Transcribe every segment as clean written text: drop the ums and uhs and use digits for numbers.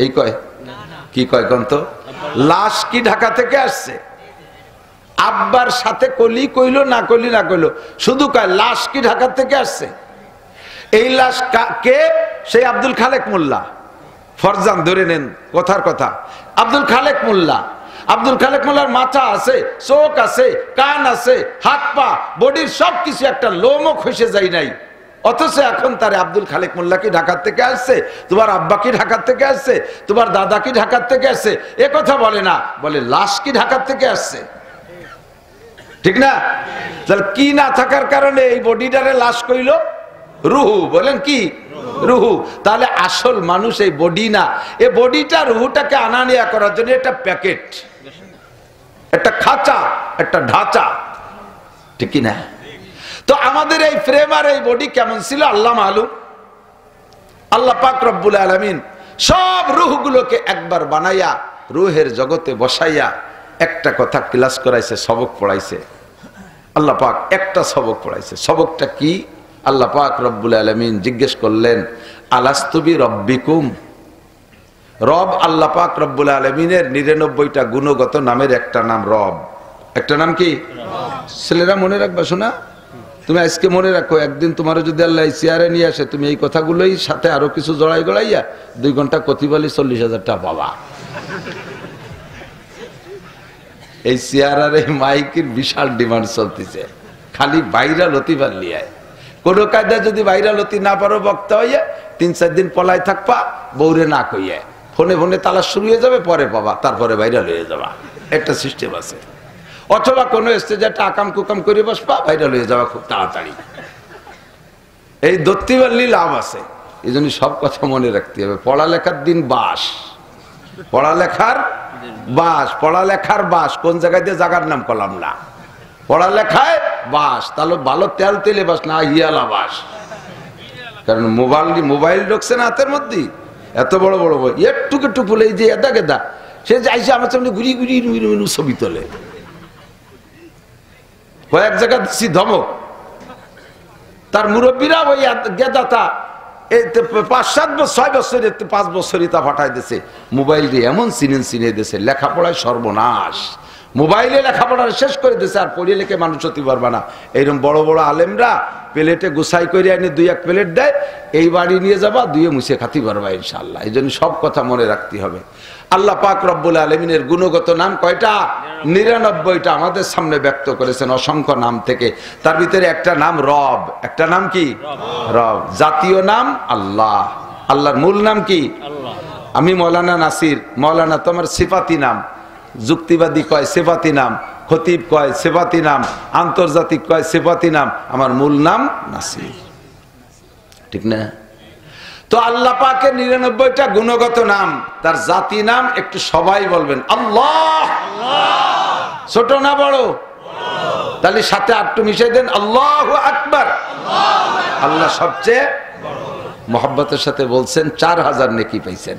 এই কয় কি কয় কোন তো? লাশ কি ঢাকা থেকে আসছে? আব্বার সাথে কলি কইলো না কলি না কইলো, শুধু কয় লাশ কি ঢাকা থেকে আসছে। এই লাশ কে? সেই আব্দুল খালেক মোল্লা। ফরজান ধরে নেন কথার কথা, আব্দুল খালেক মোল্লা। আব্দুল খালেক মোল্লার মাথা আছে, চোখ আছে, কান আছে, হাত পা, বডির সবকিছু, একটা লোমও খসে যায় নাই। অথচ এখন তারে আব্দুল খালেক মোল্লা কি ঢাকার থেকে আসছে, তোমার আব্বা কি ঢাকার থেকে আসছে, তোমার দাদা কি ঢাকার থেকে আসছে, এ কথা বলে না, বলে লাশ কি ঢাকার থেকে আসছে। ঠিক না? তাহলে কি না থাকার কারণে এই বডিটারে লাশ কইল? রুহু। বলেন কি? রুহু। তাহলে আসল মানুষ এই বডি না, এই বডিটা রুহুটাকে আনা নেয়া করার জন্য একটা প্যাকেট, একটা খাঁচা, একটা ঢাঁচা, ঠিক কি না? তো আমাদের এই ফ্রেম আর এই বডি কেমন ছিল আল্লাহ মালুম। আল্লাহ পাক রব্বুল আলামিন সব রুহগুলোকে একবার বানাইয়া রুহের জগতে বসাইয়া একটা কথা ক্লাস করাইছে, সবক পড়াইছে। আল্লাহ পাক একটা সবক পড়াইছে। সবকটা কি? আল্লাহ পাক রব্বুল আলামিন জিজ্ঞেস করলেন, আলাস্তুবি রব্বিকুম। রব আল্লাহ পাক রব্বুল আলামিনের 99টা গুণগত নামের একটা নাম রব। একটা নাম কি? ছেলেরা মনে রাখবা, শোনা, তুমি আজকে মনে রাখো, একদিন তোমারও যদি আল্লাহ চেয়ারে নিয়ে আসে, তুমি এই কথাগুলোই সাথে আরো কিছু জড়াই গড়াইয়া 2 ঘন্টা কতিবালি 40,000 টাকা পাবা। এই চেয়ার আর এই মাইকের বিশাল ডিমান্ড চলতেছে, খালি ভাইরাল হতে পারলি। কোন কায়দা যদি ভাইরাল হতে না পারো, বক্তা হইয়া 3-4 দিন পলাই থাকবা, বৌরে না কইয়া ফোনে ফোনে তালাশ শুরু হয়ে যাবে, পরে পাবা, তারপরে ভাইরাল হয়ে যাবা। একটা সিস্টেম আছে। অথবা কোনো স্টেজে একটা আকাম কুকাম করে বসবা, ভাইরাল হয়ে যাওয়া খুব তাড়াতাড়ি। এই ধরতে পারলেই লাভ আছে। এই জন্য সব কথা মনে রাখতে হবে। পড়ালেখার দিন বাস, পড়ালেখার বাস, পড়ালেখার বাস। কোন জায়গায় দিয়ে জায়গার নাম করলাম না, পড়ালেখায় বাস। তাহলে ভালো তেল তেলে বাস না, হিয়ালা বাস। কারণ মোবাইল ঢুকছে না হাতের মধ্যে, এত বড় বড় বই, একটুকে টুপুলে যে এদা গেদা, সে যাইছে আমার সামনে ঘুরি ঘুরি ছবি তোলে। কয়েক জায়গা দিচ্ছি ধমক, তার মুরব্বীরা ওই গেদাতা 5-7 বছর 6 বছরে 5 বছরই তা ফাটাই দিছে। মোবাইল দিয়ে এমন চিনে দিয়েছে, লেখাপড়ায় সর্বনাশ। মোবাইলে লেখাপড়া শেষ করে দিয়েছে, আর পড়িয়ে লেখে মানুষ হতে পারবে না। এইরকম বড় বড় আলেমরা প্লেটে গুছাই করে আনি 2-1 প্লেট দেয়, এই বাড়ি নিয়ে যাবা, 2 মুছে খাতে পারবা ইনশাআল্লাহ। এই জন্য সব কথা মনে রাখতে হবে। আল্লাহ পাক রব্বুল আলামিনের গুণগত নাম কয়টা? 99টা আমাদের সামনে ব্যক্ত করেছেন অসংখ্য নাম থেকে। তার ভিতরে একটা নাম রব। একটা নাম কি? রব। জাতীয় নাম আল্লাহ। আল্লাহর মূল নাম কি? আমি মৌলানা নাসির, মৌলানা তোমার সিফাতি নাম, যুক্তিবাদী কয় সিফাতি নাম, খতিব কয় সিফাতি নাম, আন্তর্জাতিক কয় সিফাতি নাম, আমার মূল নাম নাসির। ঠিক না? তো আল্লাহ পাকের 99টা গুণগত নাম, তার জাতি নাম একটু সবাই বলবেন আল্লাহ। ছোট না বড়? তাহলে সাথে আটটু মিশাই দেন, আল্লাহু আকবার। আল্লাহ সবচেয়ে মোহাব্বতের সাথে বলছেন 4000 নেকি পাইছেন।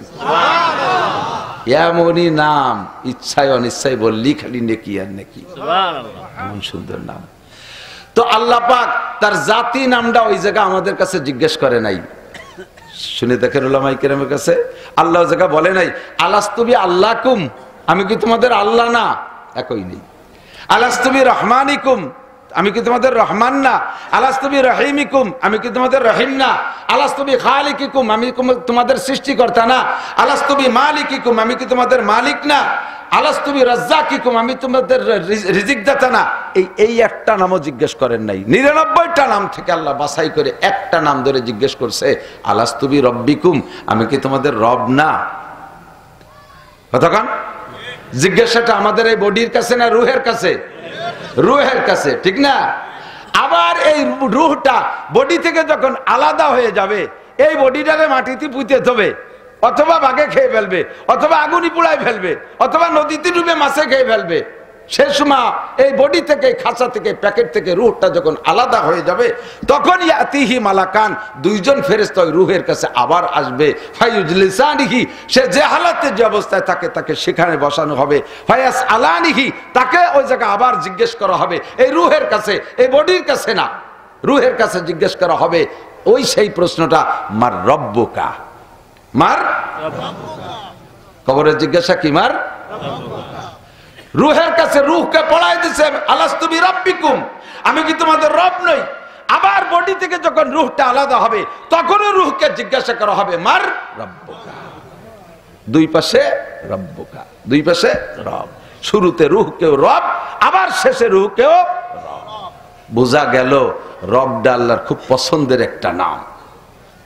এমনই নাম ইচ্ছায় অনিচ্ছায় বললি খালি নেকি আর নেকি। এমন সুন্দর নাম। তো আল্লাহ পাক তার জাতি নামটা ওই জায়গা আমাদের কাছে জিজ্ঞেস করে নাই। শুনে দেখেন উলামায়ে কেরামের কাছে, আল্লাহ জায়গা বলে নাই আলাস্তুবি আল্লাহকুম, আমি কি তোমাদের আল্লাহ না? একই নেই। আলাস্তুবি রহমানিকুম, আমি কি তোমাদের রহমান না? আলাস্তুবি রহিমিকুম, আমি কি তোমাদের রহিম না? আলাস্তুবি খালিকিকুম, আমি তোমাদের সৃষ্টিকর্তা না? আলাস্তুবি মালিকিকুম, আমি কি তোমাদের মালিক না? আলাস্তুবি রাজ্জাকিকুম, আমি তোমাদের রিজিকদাতা না? এই একটা নামও জিজ্ঞেস করেন নাই। 99টা নাম থেকে আল্লাহ বাছাই করে একটা নাম ধরে জিজ্ঞেস করছে, আলাস্তুবি রব্বিকুম, আমি কি তোমাদের রব না? কতক্ষণ জিজ্ঞাসাটা আমাদের এই বডির কাছে না রুহের কাছে? রুহের কাছে, ঠিক না? আবার এই রুহটা বডি থেকে যখন আলাদা হয়ে যাবে, এই বডিটারে মাটিতে পুঁতে দেবে, অথবা বাঘে খেয়ে ফেলবে, অথবা আগুনি পুড়ায় ফেলবে, অথবা নদীতে ডুবে মাছে খেয়ে ফেলবে। সে সময় এই বডি থেকে, খাঁচা থেকে, প্যাকেট থেকে রুহটা যখন আলাদা হয়ে যাবে, তখন ইয়াতিহি মালাকান, 2জন ফেরেশতা ওই রুহের কাছে আবার আসবে। ফায়ুজলিসানিহি, সে যে হালাতে যে অবস্থায় থাকে তাকে সেখানে বসানো হবে। ফায়াস আলানিহি, তাকে ওই জায়গায় আবার জিজ্ঞেস করা হবে, এই রুহের কাছে, এই বডির কাছে না, রুহের কাছে জিজ্ঞেস করা হবে ওই সেই প্রশ্নটা, মার রব্বুকা, মার কবরে জিজ্ঞাসা কি মার রুহের কাছে রুহকে পড়াই দিছে আলাস্তু বিরাব্বিকুম, আমি কি তোমাদের রব নই? আবার বডি থেকে যখন রুহটা আলাদা হবে তখনও রুহকে জিজ্ঞাসা করা হবে মার রব্বুকা। দুই পাশে রব্বুকা, দুই পাশে রব। শুরুতে রুহকেও রব, আবার শেষে রুহকেও রব। বোঝা গেল রবটা আল্লাহর খুব পছন্দের একটা নাম।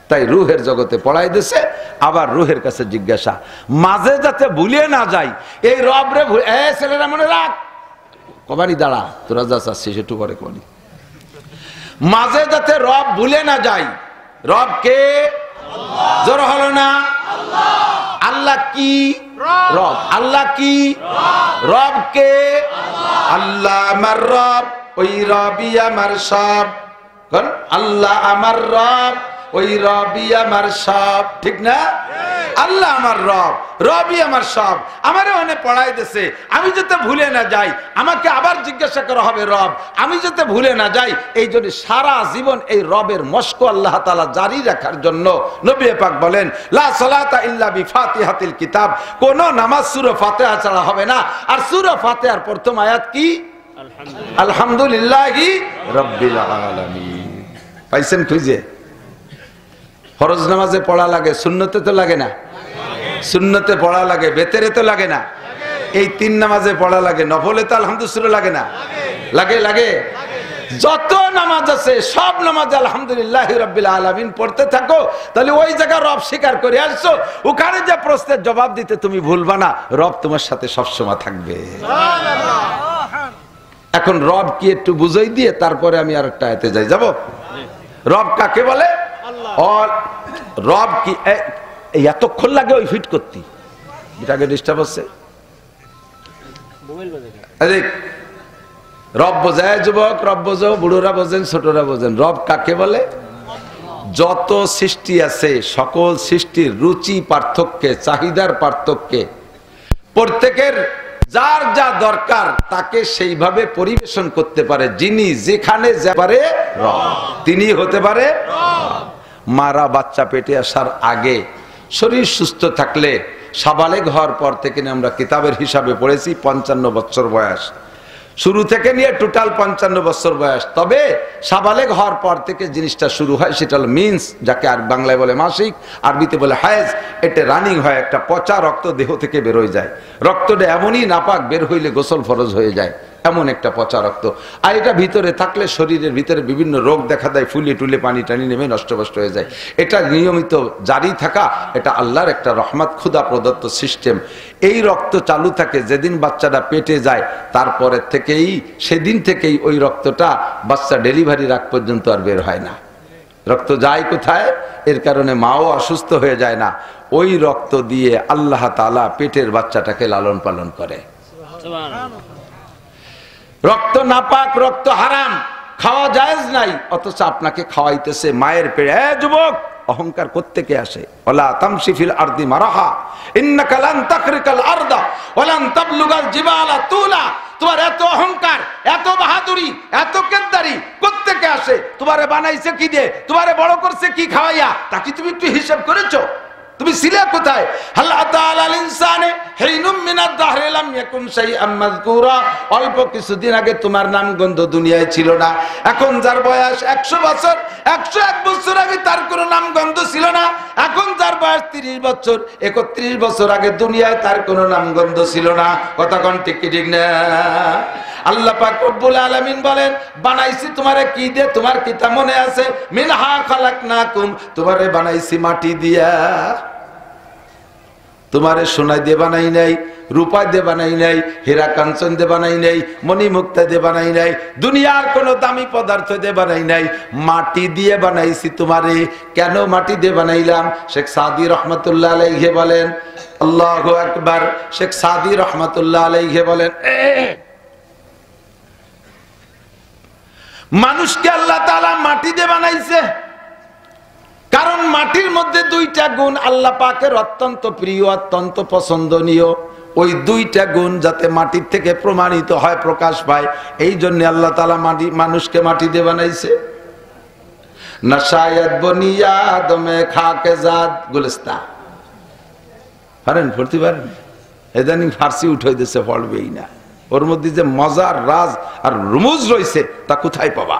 তাই রুহের জগতে পড়াই দিছে, আবার রুহের কাছে জিজ্ঞাসা, মাঝে যাতে ভুলে না যাই এই রব রে। ছেলেরা মনে রাখ, কবানি দাঁড়া, তোরা যা চাচ্ছিস একটু পরে কবানি। মাঝে যাতে রব ভুলে না যাই। রব কে? জোর হলো না? আল্লাহ কি? রব। আল্লাহ কি? রব কে? আল্লাহ আমার রব, ওই রবই আমার সব। আল্লাহ আমার রব, ওই রবই আমার সব। ঠিক না? আল্লাহ আমার রব, রবই আমার সব। আমারে ওখানে পড়াই দিছে, আমি যাতে ভুলে না যাই। আমাকে আবার জিজ্ঞাসা করা হবে রব, আমি যাতে ভুলে না যাই। এই জন্য সারা জীবন এই রবের মস্ক আল্লাহ তাআলা জারি রাখার জন্য নবী পাক বলেন, লা সালাতা ইল্লা বিফাতিহাতিল কিতাব, কোন নামাজ সূরা ফাতিহা ছাড়া হবে না। আর সূরা ফাতিহার প্রথম আয়াত কি? আলহামদুলিল্লাহি রাব্বিল আলামিন। পাইছেন খুঁজে? ফরজ নামাজে পড়া লাগে, সুন্নতে তো লাগে না? সুন্নতে পড়া লাগে, বেতেরে তো লাগে না? এই তিন নামাজে পড়া লাগে, নফলে তো আলহামদুলিল্লাহ লাগে না? লাগে লাগে। যত নামাজ আছে সব নামাজে আলহামদুলিল্লাহি রাব্বিল আলামিন পড়তে থাকো, তাহলে ওই জায়গা রব স্বীকার করে আসছো। ওখানে যে প্রশ্নের জবাব দিতে তুমি ভুলবা না, রব তোমার সাথে সবসময় থাকবে। এখন রব কি একটু বুঝাই দিয়ে তারপরে আমি আর একটা আয়াতে যাই। যাব? রব কাকে বলে? রব কি? এতক্ষণ লাগে ওই ফিট করতে, এটাকে ডিস্টার্ব হচ্ছে। রব বোঝায় যুবক, রব বোঝো, বুড়োরা বোঝেন, ছোটরা বোঝেন। রব কাকে বলে? যত সৃষ্টি আছে সকল সৃষ্টির রুচি পার্থক্যে, চাহিদার পার্থক্যে, প্রত্যেকের যার যা দরকার তাকে সেইভাবে পরিবেশন করতে পারে, যিনি যেখানে যা পারে রব, তিনি হতে পারে রব। মারা বাচ্চা পেটে আসার আগে শরীর সুস্থ থাকলে সাবালেগ হওয়ার পর থেকে আমরা কিতাবের হিসাবে পড়েছি 55 বছর বয়স, শুরু থেকে নিয়ে টোটাল 55 বছর বয়স। তবে সাবালেগ হওয়ার পর থেকে জিনিসটা শুরু হয়, সেটা হলো মিন্স, যাকে আর বাংলায় বলে মাসিক, আরবিতে বলে হায়েজ। এটা রানিং হয়, একটা পচা রক্ত দেহ থেকে বের হয়ে যায়। রক্তটা এমনই নাপাক, বের হইলে গোসল ফরজ হয়ে যায়, এমন একটা পচা রক্ত। আর এটা ভিতরে থাকলে শরীরের ভিতরে বিভিন্ন রোগ দেখা দেয়, ফুলে টুলে পানি টানি নেমে নষ্টভষ্ট হয়ে যায়। এটা নিয়মিত জারি থাকা, এটা আল্লাহর একটা রহমত, খুদা প্রদত্ত সিস্টেম। এই রক্ত চালু থাকে যেদিন বাচ্চাটা পেটে যায়, তারপরের থেকেই, সেদিন থেকেই ওই রক্তটা বাচ্চা ডেলিভারির আগ পর্যন্ত আর বের হয় না। রক্ত যায় কোথায়? এর কারণে মাও অসুস্থ হয়ে যায় না। ওই রক্ত দিয়ে আল্লাহ তাআলা পেটের বাচ্চাটাকে লালন পালন করে। রক্ত নাপাক, রক্ত হারাম, খাওয়া জায়েজ নাই, অথচ আপনাকে খাওয়াইতেছে মায়ের পেটে। যুবক, অহংকার কোত্থেকে আসে? ওয়ালা তামশি ফিল আরদি মারাহা ইন্নাকা লান তাখরিকাল আরদা ওয়া লান তাবলুগাল জিবালা তুলা। তোমার এত অহংকার, এত বাহাদুরি, এত কেদ্দারি কোত্থেকে আসে? তোমারে বানাইছে কি দিয়ে? তোমারে বড় করছে কি খাওয়াইয়া? তা কি তুমি একটু হিসাব করেছো? তুমি ছিলে কোথায়? আল্লাহ তাআলা আল ইনসানে হিনুম মিনাদ দাহরি লাম ইয়াকুন শাইআম মাযকুরা। অল্প কিছুদিন আগে তোমার নাম গন্ধ দুনিয়ায় ছিল না। এখন যার বয়স 100 বছর, 101 বছর আগে তার কোনো নাম গন্ধ ছিল না। এখন যার বয়স 30 বছর, 31 বছর আগে দুনিয়ায় তার কোনো নাম গন্ধ ছিল না। কথা কোন ঠিক কি ঠিক না? আল্লাহ পাক রব্বুল আলামিন বলেন, বানাইছি তোমারে কি দিয়ে? তোমার কি তা মনে আছে? মিনহা খালাকনাকুম, তোমারে বানাইছি মাটি দিয়া। তোমারে সোনা দিয়ে বানাই নাই, রূপা দিয়ে বানাই নাই, হীরা কাঞ্চন দিয়ে বানাই নাই, মণি মুক্তা দিয়ে বানাই নাই, দুনিয়ার কোনো দামি পদার্থ দিয়ে বানাই নাই, মাটি দিয়ে বানাইছি তোমারে। কেন মাটি দিয়ে বানাইলাম? শেখ সাদি রহমতুল্লাহ আলাইহি বলেন, আল্লাহু আকবার। শেখ সাদি রহমতুল্লাহ আলাইহি বলেন, মানুষকে আল্লাহ তাআলা মাটি দিয়ে বানাইছে, কারণ মাটির মধ্যে দুইটা গুণ আল্লাহ পাকের অত্যন্ত প্রিয়, অত্যন্ত পছন্দনীয়। ওই দুইটা গুণ যাতে মাটির থেকে প্রমাণিত হয়, প্রকাশ পায়, এই জন্য আল্লাহ তাআলা মানুষকে মাটি দিয়ে বানাইছে। না শায়দ বনিয়া আদমে খাকে জাত গুলিস্তা, পারেন পড়তে পারেন? এদানি ফার্সি উঠে দিচ্ছে, পড়বেই না। ওর মধ্যে যে মজার রাজ আর রুমুজ রয়েছে তা কোথায় পাবা?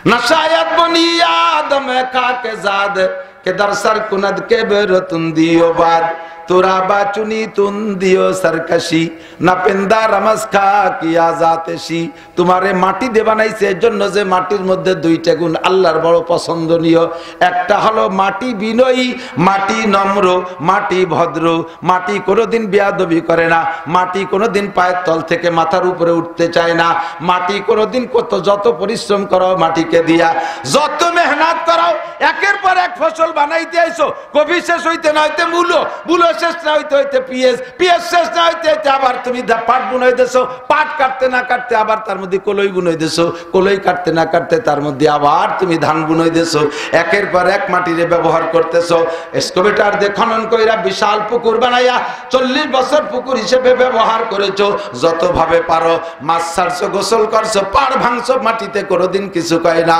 নশায়াত বনি আদম কাকে জাদ के दरसर कुनद के बेरतुन दियो बाद तुरा बाचुनी तुन दियो सरकशी ना पिंदा रमस खा किया जातेशी। तुम्हारे माटी दे बानाइছে এজন্য যে মাটির মধ্যে দুইটা গুণ আল্লাহর বড় পছন্দনীয়। একটা হলো মাটি বিনয়ী, মাটি নম্র, মাটি ভদ্র, মাটি কোনোদিন বেয়াদবি করে না, মাটি কোনোদিন পায়ের তল থেকে মাথার উপরে উঠতে চায় না, মাটি কোনোদিন যত পরিশ্রম করো মাটিকে দিয়া, যত মেহনত করো, একের পর এক ফসল বানাইতে আইছো, কবি শেষ হইতে না হইতে মূলো, মূলো শেষ না হইতে হইতে পিএস, পিএস শেষ না হইতে হইতে আবার তুমি পাট বুনাই দেছো, পাট কাটতে না কাটতে আবার তার মধ্যে কলই বুনাই দেছো, কলই কাটতে না কাটতে তার মধ্যে আবার তুমি ধান বুনাই দেছো। একের পর এক মাটিরে ব্যবহার করতেছো। এক্সকাভেটর দিয়ে খনন কইরা বিশাল পুকুর বানাইয়া 40 বছর পুকুর হিসেবে ব্যবহার করেছো। যতভাবে পারো মাছ ছাড়ছো, গোসল করছো, পাড় ভাঙছো, মাটিতে কোনোদিন কিছু কয় না।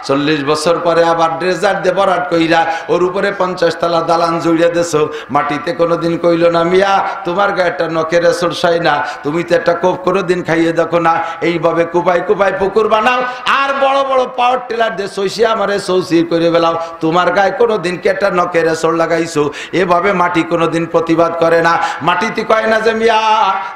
40 বছর পরে আবার ড্রেজার দিয়ে ভরাট কইরা ওর উপরে 50 তলা দালান জুড়িয়ে দেছো, মাটিতে কোনোদিন কইল না মিয়া তোমার গায়ে একটা নখের সরসাই না, তুমি তো একটা কোপ কোনোদিন খাইয়ে দেখো না। এইভাবে কুপাই কুপাই পুকুর বানাও আর বড় বড় পাওয়ার টিলার দিয়ে সইসিয়া আমারে সৌসির করে বেলাও, তোমার গায়ে কোনোদিন কি একটা নখের সর লাগাইছো? এভাবে মাটি কোনোদিন প্রতিবাদ করে না। মাটিতে কয় না যে মিয়া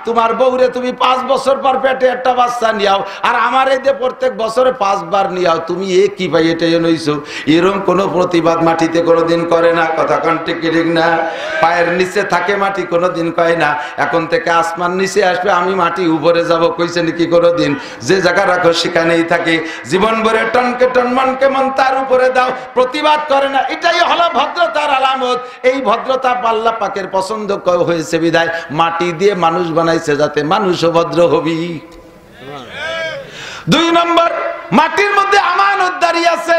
তোমার বউরে তুমি 5 বছর পর পেটে একটা বাচ্চা নিয়াও আর আমার এই যে প্রত্যেক বছরে 5 বার নিয়াও, তুমি এ কি ভাই এটাই নইছো? এরকম কোনো প্রতিবাদ মাটিতে কোনোদিন করে না। কথা কোন ঠিক না? পায়ের নিচে থাকে মাটি, কোনোদিন কয় না এখন থেকে আসমান নিচে আসবে, আমি মাটি উপরে যাব, কইছে নাকি কোনোদিন? যে জায়গা রাখো সেখানেই থাকে। জীবন ভরে টনকে টন মনকে মন তার উপরে দাও, প্রতিবাদ করে না। এটাই হলো ভদ্রতার আলামত। এই ভদ্রতা আল্লাহ পাকের পছন্দ হয়েছে বিধায় মাটি দিয়ে মানুষ বানাইছে, যাতে মানুষও ভদ্র হবি। 2 নম্বর, মাটির মধ্যে আমানতদারি আছে।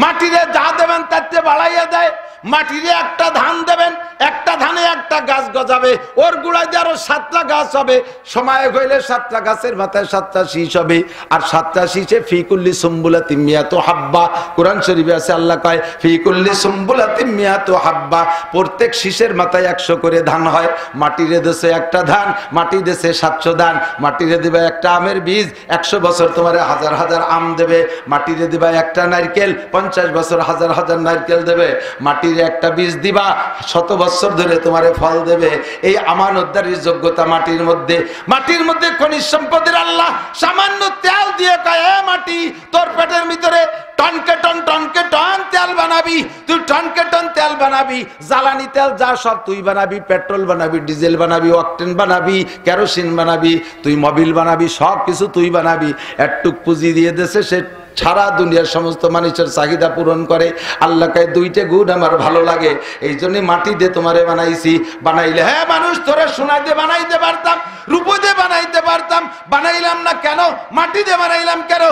মাটিরে যা দেবেন তার চেয়ে বাড়াইয়া দেয়। মাটিরে একটা ধান দেবেন, একটা ধানে একটা গাছ গজাবে, ওর গুড়ায় দিয়ে আরো 7টা গাছ হবে। সময় হইলে 7টা গাছের মাথায় 7টা শীষ হবে, আর 7টা শীষে ফিকুল্লি সুম্বুলাতিন মিয়াতু হাব্বা। কোরআন শরীফে আছে, আল্লাহ কয় ফিকুল্লি সুম্বুলাতিন মিয়াতু হাব্বা, প্রত্যেক শীষের মাথায় 100 করে ধান হয়। মাটিরে দেশে একটা ধান, মাটি দেশে 700 ধান। মাটিরে দিবে একটা আমের বীজ, 100 বছর তোমার হাজার হাজার আম দেবে। মাটিরে দিবা একটা নারকেল, 50 বছর হাজার হাজার নারকেল দেবে। মাটির একটা বীজ দিবা, 100 বছর ধরে তোমারে ফল দেবে। এই আমানতদারির যোগ্যতা মাটির মধ্যে। মাটির মধ্যে খনিজ সম্পদের আল্লাহ সামান্য তেল দিয়ে কয়, এ মাটি তোর পেটের ভিতরে টনকে টন তেল বানাবি, তুই টনকে টন তেল বানাবি, জ্বালানি তেল যা সব তুই বানাবি, পেট্রোল বানাবি, ডিজেল বানাবি, অকটেন বানাবি, কেরোসিন বানাবি, তুই মোবিল বানাবি, সব কিছু তুই বানাবি। একটুক পুঁজি দিয়ে দেশে সে সারা দুনিয়ার সমস্ত মানুষের চাহিদা পূরণ করে। আল্লাহকে 2টা গুণ আমার ভালো লাগে, এই জন্য মাটি দিয়ে তোমারে বানাইছি। বানাইলে হ্যাঁ মানুষ তোরে সোনা দিয়ে বানাইতে পারতাম, রূপো দিয়ে বানাইতে পারতাম, বানাইলাম না কেন? মাটি দিয়ে বানাইলাম কেন?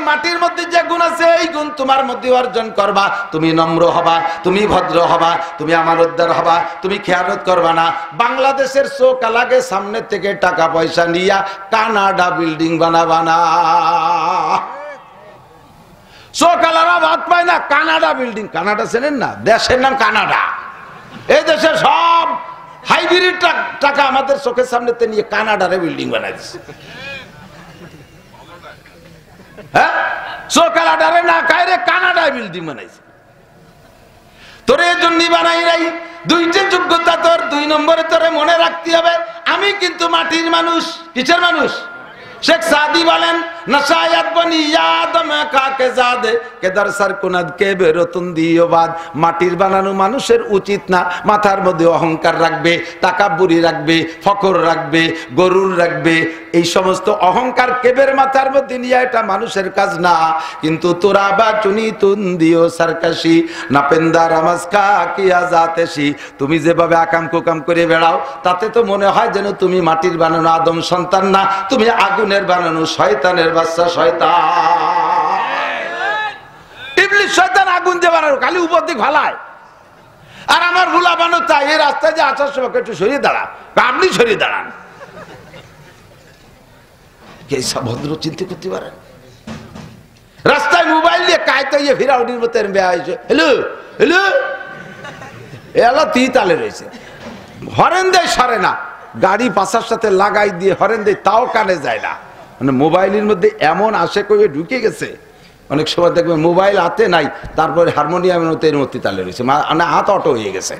মাটির মধ্যে যে গুণ আছে এই গুণ তোমার মধ্যে অর্জন করবা। তুমি নম্র হবা, তুমি ভদ্র হবা, তুমি আমানতদার হবা, তুমি খেয়ানত করবা না। বাংলাদেশের চোখ আলাগে সামনে থেকে টাকা পয়সা নিয়া কানাডা বিল্ডিং বানাবা না। চোখালারা ভাত পায় না, কানাডা বিল্ডিং। কানাডা চেনেন না? দেশের নাম কানাডা। এই দেশের সব হাইব্রিড টাকা আমাদের চোখের সামনে নিয়ে কানাডারে বিল্ডিং বানাই দিচ্ছে। হ্যাঁ, চোখালাডারে না কায়রে কানাডায় বিল্ডিং বানাইছে। তোর এই জন্যই বানাই নাই। 2টা যোগ্যতা তোর। 2 নম্বরে তোরে মনে রাখতে হবে আমি কিন্তু মাটির মানুষ। কিসের মানুষ? শেখ সাদি বলেন, নশায়াত বনি আদম কাকে জাদে কে দরসর কুনদ কে বেরতুন দিও বাদ। মাটির বানানো মানুষের উচিত না মাথার মধ্যে অহংকার রাখবে, তাকাব্বুরি রাখবে, ফখর রাখবে, গরুর রাখবে। এই সমস্ত অহংকার কেবের মাথার মধ্যে নিয়ে এটা মানুষের কাজ না। কিন্তু তোরা বা চুনি তুন দিও সরকাশি না পেন্দা রামাসকা কিয়া জাতেশি। তুমি যেভাবে আকাম কুকাম করে বেড়াও তাতে তো মনে হয় যেন তুমি মাটির বানানো আদম সন্তান না, তুমি আগুনের বানানো শয়তানের বাচ্চা। শয়তান ইবলিস শয়তান আগুন দিয়ে বানানো, খালি উপর দিক ভালায়। আর আমার ভুলা বানো তাই এই রাস্তায় যে আসার সময় একটু সরিয়ে দাঁড়া, আপনি সরিয়ে দাঁড়ান। ভদ্র চিন্তা করতে পারেন? রাস্তায় মোবাইল দিয়ে কায়তো ইয়ে ফিরাউনির মতো বেয়া হয়েছে, হ্যালো হ্যালো এলা তুই তালে রয়েছে। হরেন দেয় সরে না, গাড়ি পাশার সাথে লাগাই দিয়ে হরেন দেয়, তাও কানে যায় না। মানে মোবাইলের মধ্যে এমন আশে করে ঢুকে গেছে, অনেক সময় দেখবেন মোবাইল হাতে নাই, তারপরে হারমোনিয়ামের মতো এর মধ্যে তালে রয়েছে, মানে হাত অটো হয়ে গেছে।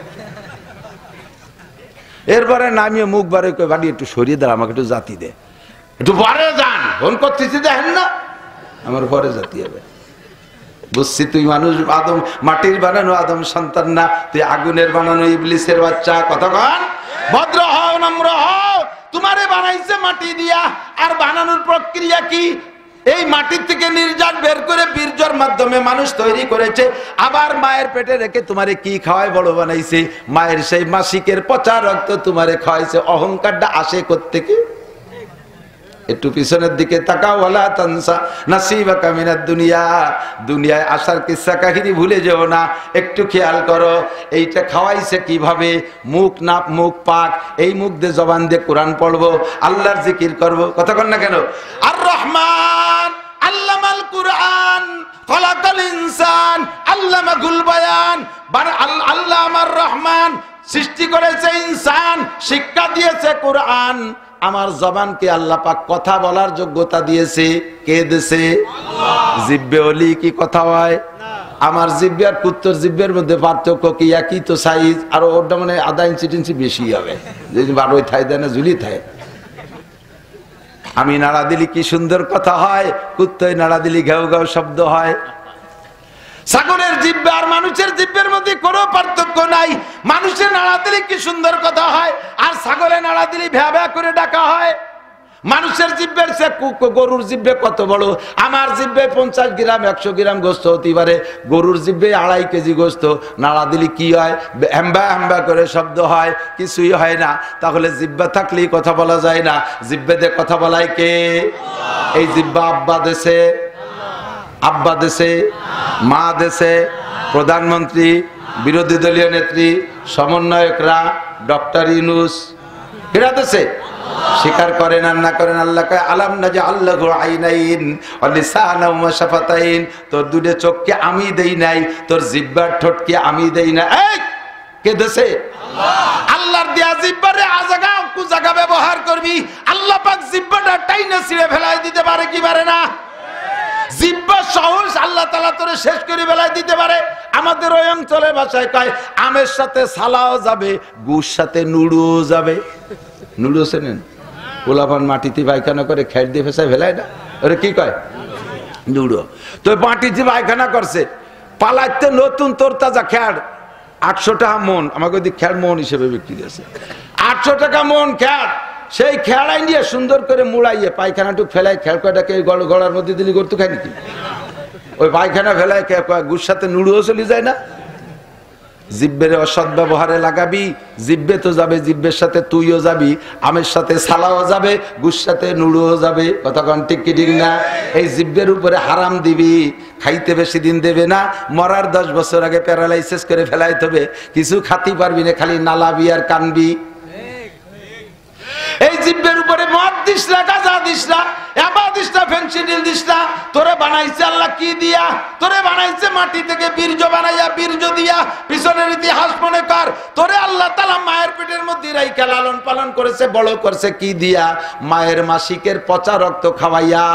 এরপরে নামিয়ে মুখ বারে বাড়ি একটু সরিয়ে দেয়, আমাকে একটু জাতি দে, একটু পরে যান, ফোন করতেছি দেখেন না, আমার পরে জাতি হবে। বুঝছি তুই মানুষ আদম মাটির বানানো আদম সন্তান না, তুই আগুনের বানানো ইবলিসের বাচ্চা। কতক্ষণ ভদ্র হও, নম্র হও, তোমারে বানাইছে মাটি দিয়া, আর বানানোর প্রক্রিয়া কি? এই মাটির থেকে নির্যাস বের করে বীর্যর মাধ্যমে মানুষ তৈরি করেছে, আবার মায়ের পেটে রেখে তোমারে কি খাওয়ায় বড় বানাইছে? মায়ের সেই মাসিকের পচা রক্ত তোমারে খাওয়াইছে। অহংকারটা আসে কোত্থেকে? একটু পিছনের দিকে তাকাও, ওয়ালা তানসা নাসিবাকা মিনাদ দুনিয়া, দুনিয়ায় আসার কিসসা কাহিনী ভুলে যেও না, একটু খেয়াল করো। এইটা খাওয়াইছে কিভাবে? মুখ না মুখ পাক, এই মুখ দিয়ে জবান দিয়ে কোরআন পড়বো, আল্লাহর জিকির করবো। কতক্ষণ না কেন? আর রহমান আল্লামাল কুরআন খলাকাল ইনসান আল্লামাহুল বায়ান। আল্লাহ আমার রহমান, সৃষ্টি করেছে ইনসান, শিক্ষা দিয়েছে কোরআন। আমার জবানকে আল্লাহ পাক কথা বলার যোগ্যতা দিয়েছে। কে দিয়েছে? জিব্বে ওলি কি কথা হয়? আমার জিব্বে আর কুত্তর জিব্বের মধ্যে পার্থক্য কি? একই তো সাইজ, আর ওটা মানে আধা ইঞ্চি টিঞ্চি বেশি হবে, বারোই থাই দেয় না ঝুলি থাই। আমি নাড়া দিলি কি সুন্দর কথা হয়, কুত্তই নাড়া দিলি ঘেউ ঘেউ শব্দ হয়। ছাগলের জিব্বে আর মানুষের জিব্বের মধ্যে কোনো পার্থক্য নাই। মানুষের নাড়া দিলে কি সুন্দর কথা হয়, আর ছাগলে নাড়া দিলে ভ্যা ভ্যা করে ডাকা হয়। মানুষের জিব্বের সে গরুর জিব্বে কত বড়। আমার জিব্বে 50 গ্রাম 100 গ্রাম গোস্ত হতে পারে, গরুর জিব্বে 2.5 কেজি গোস্ত। নাড়া দিলে কি হয়? হ্যাম্বা হ্যাম্বা করে শব্দ হয়, কিছুই হয় না। তাহলে জিব্বা থাকলেই কথা বলা যায় না, জিব্বে দিয়ে কথা বলায় কে? এই জিব্বা আব্বা দেশে, আব্বা দেশে, মা দেশে, প্রধানমন্ত্রী, বিরোধী দলীয় নেত্রী, সমন্বয়করা, ডক্টর ইউনূস, এরা দেশে স্বীকার করেন আর না করেন। আল্লাহ কয় আলাম নাজআল লাহু আইনাইন ওয়া লিসানাও ওয়া শাফাতাইন। তোর দুটো চোখকে আমি দেই নাই, তোর জিহ্বার ঠোঁটকে আমি দেই না। এই কে দেশে? আল্লাহ। আল্লাহর দেয়া জিহ্বারে আজাগা কুজাগা ব্যবহার করবি, আল্লাহ পাক জিহ্বাটা টাইনা ছিঁড়ে ফেলাই দিতে পারে কি পারে না? জিহ্বা সহজ আল্লাহ তাআলা তোরে শেষ করে ফেলাই দিতে পারে। আমাদের ওই অঞ্চলের ভাষায় কয় আমের সাথে সালাও যাবে, গুড় সাথে নুড়ুও যাবে। নুড়ু চেনেন? পোলাপান মাটিতে পায়খানা করে খেট দিয়ে ফেসায় ফেলায় না, ওরে কি কয়? নুড়ো। তো মাটিতে পায়খানা করছে, পালাইতে নতুন তোর তাজা খ্যাড় 800 টাকা মন, আমাকে ওই খ্যাড় মন হিসেবে বিক্রি আছে। 800 টাকা মন খ্যাড়। সেই খেয়াড়াই নিয়ে সুন্দর করে মুড়াইয়ে পায়খানাটুক ফেলাই, খেয়াল কয়টাকে গলার মধ্যে দিলি করতে খায় নাকি? ওই পায়খানা ফেলায় গুড় সাথে নুড়ুও চলে যায় না? জিব্বের অসৎ ব্যবহারে লাগাবি, জিব্বে তো যাবে, জিব্বের সাথে তুইও যাবি, আমের সাথে সালাও যাবে, গুড় সাথে নুড়ুও যাবে। কতক্ষণ ঠিক কি ঠিক না? এই জিব্বের উপরে হারাম দিবি, খাইতে বেশি দিন দেবে না, মরার 10 বছর আগে প্যারালাইসিস করে ফেলাইতে হবে, কিছু খাতি পারবি না, খালি নালাবি আর কানবি। এই জিব্বের উপরে মদ দিস না, গাঁজা দিস না, এবা দিস না, ফেনসিডিল দিস না। তোরে বানাইছে আল্লাহ কি দিয়া? তোরে বানাইছে মাটি থেকে বীর্য বানাইয়া, বীর্য দিয়া। পিছনের ইতিহাস মনে কর, তোরে আল্লাহ তাআলা মায়ের পেটের মধ্যে রাইখা লালন পালন করেছে, বড় করছে কি দিয়া? মায়ের মাসিকের পচা রক্ত খাওয়াইয়া।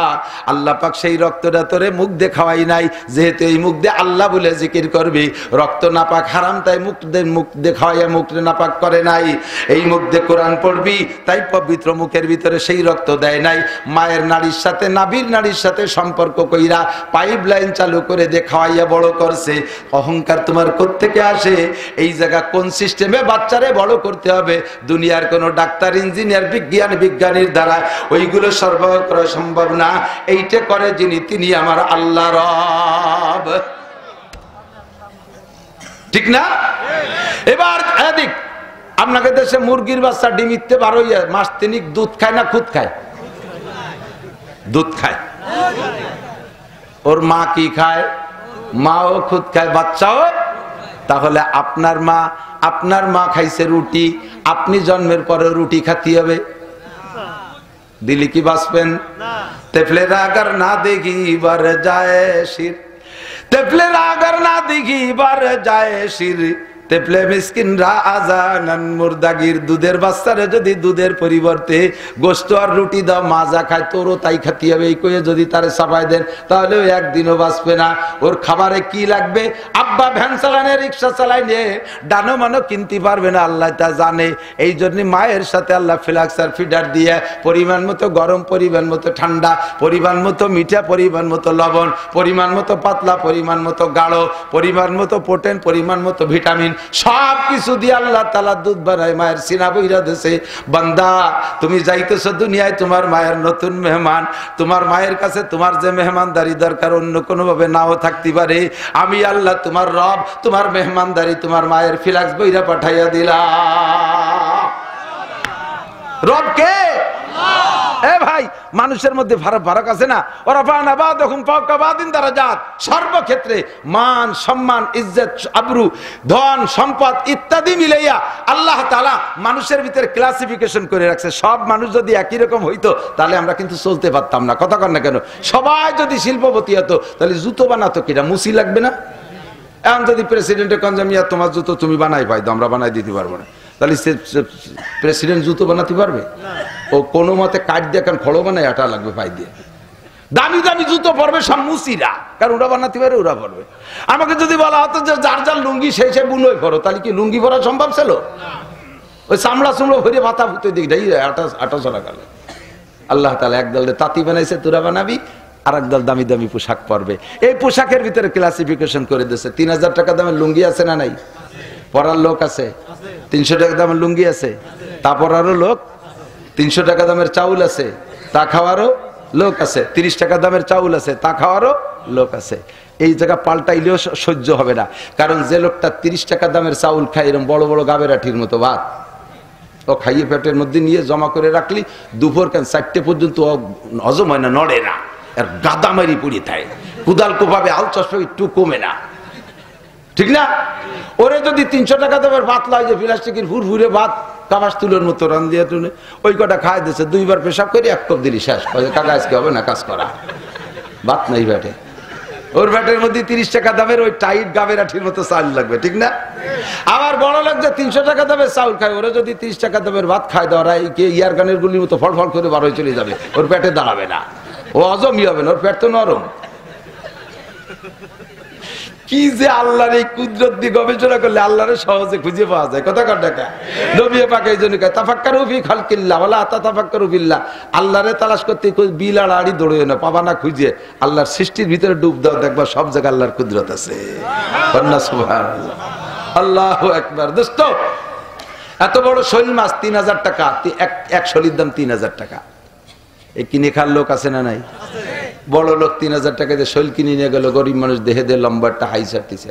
আল্লাহ পাক সেই রক্তটা তোরে মুখ দিয়ে খাওয়াই নাই, যেহেতু এই মুখ দিয়ে আল্লাহ বলে জিকির করবি। রক্ত নাপাক হারাম, তাই মুখ দিয়ে খাওয়াইয়া মুখ নাপাক করে নাই। এই মুখ দিয়ে কোরআন পড়বি, তাই পবিত্র মুখের ভিতরে সেই রক্ত দেয় নাই। মায়ের নারীর সাথে, নাভির নারীর সাথে সম্পর্ক কইরা পাইপ লাইন চালু করে দিয়ে খাওয়াইয়া বড় করছে। অহংকার তোমার কোত্থেকে আসে? এই জায়গা কোন সিস্টেমে বাচ্চারে বড় করতে হবে? দুনিয়ার কোন ডাক্তার, ইঞ্জিনিয়ার, বিজ্ঞানীর দ্বারা ওইগুলো সরবরাহ করা সম্ভব না। এইটা করে যিনি, তিনি আমার আল্লাহ রব। ঠিক না? এবার এদিক আপনাকে দেশে মুরগির বাচ্চা ডিমিতে 12 মাস 3 দুধ খায় না খুদ খায়? দুধ খায়। ওর মা কি খায়? মাও খুদ খায়, বাচ্চাও। তাহলে আপনার মা খাইছে রুটি, আপনি জন্মের পরে রুটি খাতি হবে? দিলি কি বাঁচবেন? তেফলেরা আগার না দেখি বার যায় শির, তেফলেরা আগার না দেখি বার যায় শির, তেপলে মিসকিনরা আজানান মুরদাগির, দুধের বাচ্চারে যদি দুধের পরিবর্তে গোশত আর রুটি দাও মাজা খায়, তোরও তাই খাতি হবে। এই কয়ে যদি তারে চাপাই দেন তাহলে ও একদিনও বাঁচবে না। ওর খাবারে কি লাগবে? আব্বা ভ্যান চালানে রিক্সা চালাই নিয়ে ডানো মানো কিনতে পারবে না, আল্লাহ তা জানে। এই জন্য মায়ের সাথে আল্লাহ ফ্লাক্সার ফিডার দিয়ে পরিমাণ মতো গরম, পরিমাণ মতো ঠান্ডা, পরিমাণ মতো মিঠা, পরিমাণ মতো লবণ, পরিমাণ মতো পাতলা, পরিমাণ মতো গাঢ়, পরিমাণ মতো প্রোটিন, পরিমাণ মতো ভিটামিন, সব কিছু দিয়ে আল্লাহ তাআলা দুধ বানায় মায়ের সিনা বইরা দেশে। বান্দা তুমি যাইতেছো দুনিয়ায় তোমার মায়ের নতুন মেহমান, তোমার মায়ের কাছে তোমার যে মেহমানদারি দরকার অন্য কোনো ভাবে নাও থাকতে পারে, আমি আল্লাহ তোমার রব তোমার মেহমানদারি তোমার মায়ের ফ্লাক্স বইরা পাঠাইয়া দিলাম। রব কে? এ ভাই, মানুষের মধ্যে ফারাক আছে না? ওরা সর্বক্ষেত্রে মান সম্মান ইজ্জত আবরু ধন সম্পদ ইত্যাদি মিলাইয়া আল্লাহ তাআলা মানুষের ভিতরে ক্লাসিফিকেশন করে রাখছে। সব মানুষ যদি একই রকম হইতো তাহলে আমরা কিন্তু চলতে পারতাম না। কথা কন না কেন? সবাই যদি শিল্পপতি হতো তাহলে জুতো বানাতো কিনা? মুসি লাগবে না? এখন যদি প্রেসিডেন্টের কনজামিয়া তোমার জুতো তুমি বানাই পাইতো, আমরা বানাই দিতে পারবো না, তাহলে প্রেসিডেন্ট জুতো বানাতে পারবে? ও কোনো মতে কাঠ দিয়ে কারণ খড়ো বানায় আটা লাগবে পাই দিয়ে। দামি দামি জুতো পরবে সব মুসিরা, কারণ ওরা বানাতে পারে, ওরা পরবে। আমাকে যদি বলা হতো যে যার যার লুঙ্গি সেই সে বুনোই পরো, তাহলে কি লুঙ্গি পরা সম্ভব ছিল? ওই চামড়া চুমড়ো ভরে মাথা ফুটে দিক আটা চলা গেল। আল্লাহ তাআলা একদল তাঁতি বানাইছে, তোরা বানাবি, আর একদল দামি দামি পোশাক পরবে। এই পোশাকের ভিতরে ক্লাসিফিকেশন করে দিয়েছে। 3000 টাকা দামের লুঙ্গি আছে না নাই? পরার লোক আছে। 300 টাকা দামের লুঙ্গি আছে, তা পরারও লোক। 300 টাকা দামের চাউল আছে, তা খাওয়ারও লোক আছে। 30 টাকা দামের চাউল আছে, তা খাওয়ারও লোক আছে। এই জায়গা পাল্টাইলেও সহ্য হবে না, কারণ যে লোকটা 30 টাকা দামের চাউল খায় এরকম বড় বড় গাবেরাঠির মতো ভাত ও খাইয়ে পেটের মধ্যে নিয়ে জমা করে রাখলি দুপুর 4টে পর্যন্ত হজম হয় না, নড়ে না, আর গাদামারি পড়ে থাকে, কুদাল কোপাবে আল চশমা একটু কমে না, ঠিক না? ওরে যদি 300 টাকা দামের ভাত লাগে, যে প্লাস্টিকের ফুরফুরে ভাত কাবাস তুলোর মতো রান দিয়ে টুনে ওই কটা খাই দিচ্ছে, 2বার পেশাব করে 1 কাপ দিলি শেষ। কাকা আজকে হবে না কাজ করা, ভাত নাই ব্যাটে। ওর ব্যাটের মধ্যে 30 টাকা দামের ওই টাইট গাবেরাঠির মতো চাল লাগবে, ঠিক না? আবার বড় লোক যে 300 টাকা দামের চাউল খায়, ওরা যদি 30 টাকা দামের ভাত খায় দেওয়া ইয়ার গানের গুলির মতো ফল ফল করে বার হয়ে চলে যাবে, ওর পেটে দাঁড়াবে না, ও হজমই হবে না, ওর পেট তো নরম। কি যে আল্লাহর এই কুদরত দিয়ে গবেষণা করলে আল্লাহরে সহজে খুঁজে পাওয়া যায়। কথা কর টাকা নবী পাক এই জন্য কয় তাফাক্কারু ফি খালকিল্লাহ ওয়ালা তাতাফাক্কারু বিল্লাহ। আল্লাহরে তালাশ করতে বিল আর আড়ি দৌড়ে না, পাবা না খুঁজে, আল্লাহর সৃষ্টির ভিতরে ডুব দাও, দেখবা সব জায়গায় আল্লাহর কুদরত আছে। সুবহানাল্লাহ, আল্লাহু আকবার। দোস্ত, এত বড় শৈল মাছ 3000 টাকা, এক শৈলির দাম 3000 টাকা। এই কিনে খার লোক আছে না নাই? বড় লোক 3000 টাকা দিয়ে শৈল কিনে নিয়ে গেল, গরিব মানুষ দেহে দিয়ে লম্বারটা হাই ছাড়তেছে।